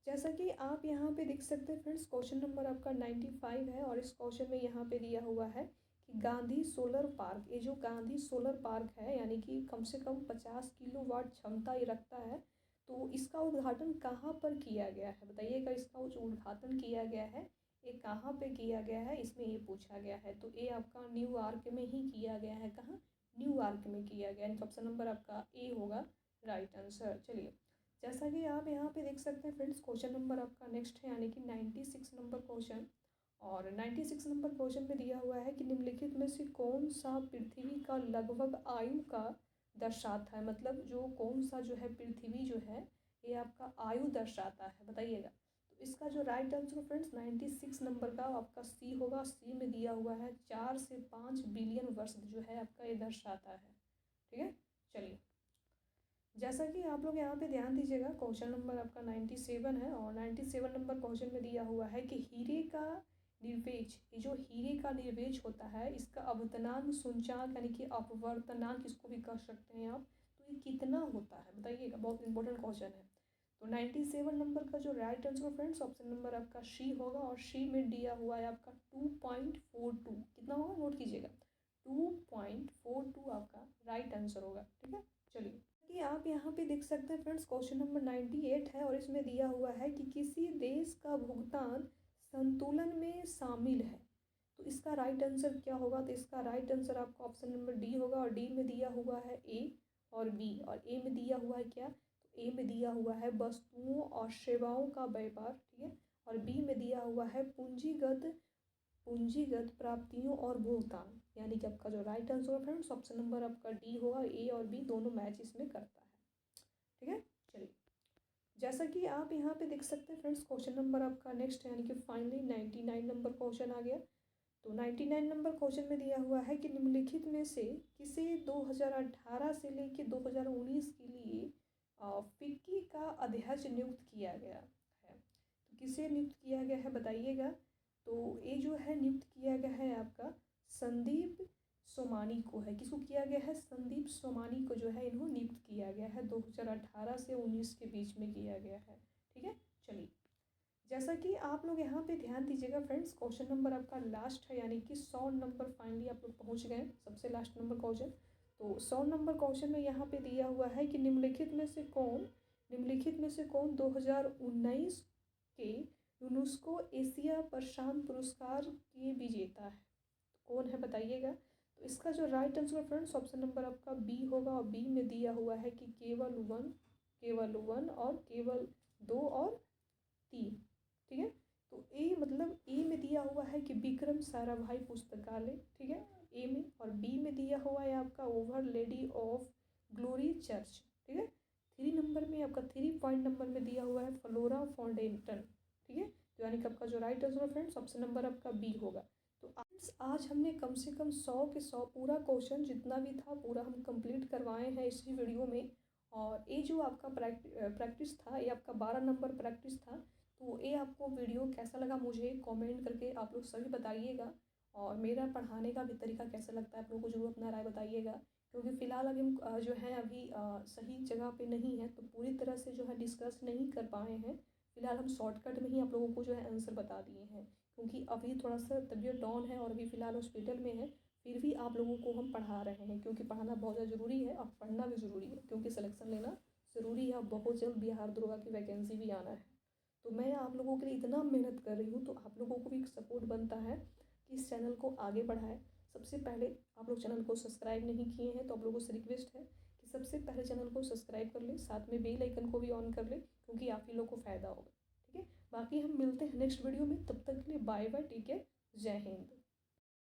Speaker 2: जैसा कि आप यहाँ पे देख सकते हैं फ्रेंड्स, क्वेश्चन नंबर आपका 95 है, और इस क्वेश्चन में यहाँ पे दिया हुआ है कि गांधी सोलर पार्क, ये जो गांधी सोलर पार्क है यानी कि कम से कम 50 किलोवाट क्षमता ये रखता है, तो इसका उद्घाटन कहाँ पर किया गया है? बताइएगा इसका जो उद्घाटन किया गया है ये कहाँ पे किया गया है, इसमें ये पूछा गया है। तो ये आपका न्यूयॉर्क में ही किया गया है। कहाँ? न्यूयॉर्क में किया गया है। ऑप्शन नंबर आपका ए होगा राइट आंसर। चलिए जैसा कि आप यहाँ पे देख सकते हैं फ्रेंड्स, क्वेश्चन नंबर आपका नेक्स्ट है यानी कि 96 नंबर क्वेश्चन, और 96 नंबर क्वेश्चन में दिया हुआ है कि निम्नलिखित में से कौन सा पृथ्वी का लगभग आयु का दर्शाता है। मतलब जो कौन सा जो है पृथ्वी जो है ये आपका आयु दर्शाता है, बताइएगा। तो इसका जो राइट आंसर फ्रेंड्स 96 नंबर का आपका सी होगा। सी में दिया हुआ है 4 से 5 बिलियन वर्ष जो है आपका ये दर्शाता है। ठीक है, चलिए जैसा कि आप लोग यहाँ पे ध्यान दीजिएगा, क्वेश्चन नंबर आपका 97 है, और 97 नंबर क्वेश्चन में दिया हुआ है कि हीरे का निर्वेच, ये जो हीरे का निर्वेच होता है इसका अवतनांक सूचकांक यानी कि अपवर्तनांक इसको भी कह सकते हैं आप, तो ये कितना होता है बताइएगा। बहुत इंपॉर्टेंट क्वेश्चन है। तो 97 नंबर का जो right answer friends option number आपका सी होगा, और सी में दिया हुआ है आपका 2.42। कितना होगा नोट कीजिएगा, 2.42 आपका राइट आंसर होगा। ठीक है, चलिए कि आप यहाँ पे देख सकते हैं फ्रेंड्स, क्वेश्चन नंबर 98 है, और इसमें दिया हुआ है कि किसी देश का भुगतान संतुलन में शामिल है, तो इसका राइट आंसर क्या होगा? तो इसका राइट आंसर आपका ऑप्शन नंबर डी होगा, और डी में दिया हुआ है ए और बी, और ए में दिया हुआ है क्या? तो ए में दिया हुआ है वस्तुओं और सेवाओं का व्यापार। ठीक है, और बी में दिया हुआ है पूंजीगत प्राप्तियों और भुगतान, यानी कि आपका जो राइट आंसर है फ्रेंड्स ऑप्शन नंबर आपका डी होगा। ए और बी दोनों मैच इसमें करता है। ठीक है, चलिए जैसा कि आप यहाँ पे देख सकते हैं फ्रेंड्स, क्वेश्चन नंबर आपका नेक्स्ट यानी कि फाइनली 99 नंबर क्वेश्चन आ गया। तो 99 नंबर क्वेश्चन में दिया हुआ है कि निम्नलिखित में से किसे 2018 से लेकर 2019 के लिए फिक्की का अध्यक्ष नियुक्त किया गया है। तो किसे नियुक्त किया गया है बताइएगा। तो ये जो है नियुक्त किया गया है आपका संदीप सोमानी को है। किसको किया गया है? संदीप सोमानी को जो है इन्हों नियुक्त किया गया है। 2018 से 19 के बीच में किया गया है। ठीक है, चलिए जैसा कि आप लोग यहाँ पे ध्यान दीजिएगा फ्रेंड्स, क्वेश्चन नंबर आपका लास्ट है यानी कि 100 नंबर फाइनली आप लोग पहुँच गए, सबसे लास्ट नंबर क्वेश्चन। तो 100 नंबर क्वेश्चन में यहाँ पे दिया हुआ है कि निम्नलिखित में से कौन 2019 के यूनेस्को एशिया प्रशांत पुरस्कार के विजेता है। तो कौन है बताइएगा। तो इसका जो right answer friends option number आपका बी होगा, और बी में दिया हुआ है कि केवल वन और केवल 2 और 3। ठीक है, तो ए मतलब ए में दिया हुआ है कि विक्रम साराभाई पुस्तकालय। ठीक है, ए में, और बी में दिया हुआ है आपका over lady of glory church. ठीक है, 3 नंबर में आपका 3 पॉइंट नंबर में दिया हुआ है फ्लोरा फाउंडेशन। ठीक है, तो यानी कि आपका जो right answer friends option number आपका बी होगा। तो आज हमने कम से कम 100 के 100 पूरा क्वेश्चन जितना भी था पूरा हम कंप्लीट करवाए हैं इसी वीडियो में। और ये जो आपका प्रैक्टिस था ये आपका 12 नंबर प्रैक्टिस था। तो ये आपको वीडियो कैसा लगा मुझे कमेंट करके आप लोग सभी बताइएगा, और मेरा पढ़ाने का भी तरीका कैसा लगता है आप लोगों को जरूर अपना राय बताइएगा। क्योंकि फ़िलहाल अभी हम जो है अभी सही जगह पे नहीं है, तो पूरी तरह से जो है डिस्कस नहीं कर पाए हैं। फ़िलहाल हम शॉर्टकट में ही आप लोगों को जो है आंसर बता दिए हैं, क्योंकि अभी थोड़ा सा तबीयत डाउन है और अभी फ़िलहाल हॉस्पिटल में है। फिर भी आप लोगों को हम पढ़ा रहे हैं, क्योंकि पढ़ाना बहुत ज़्यादा ज़रूरी है और पढ़ना भी ज़रूरी है, क्योंकि सिलेक्शन लेना ज़रूरी है। बहुत जल्द बिहार दरोगा की वैकेंसी भी आना है। तो मैं आप लोगों के लिए इतना मेहनत कर रही हूँ, तो आप लोगों को भी एक सपोर्ट बनता है कि इस चैनल को आगे बढ़ाएं। सबसे पहले आप लोग चैनल को सब्सक्राइब नहीं किए हैं तो आप लोगों से रिक्वेस्ट है कि सबसे पहले चैनल को सब्सक्राइब कर लें, साथ में बेल आइकन को भी ऑन कर लें, क्योंकि आप ही लोग को फ़ायदा होगा। ठीक है, बाकी हम मिलते हैं नेक्स्ट वीडियो में, तब तक के लिए बाय बाय, टेक केयर, जय हिंद।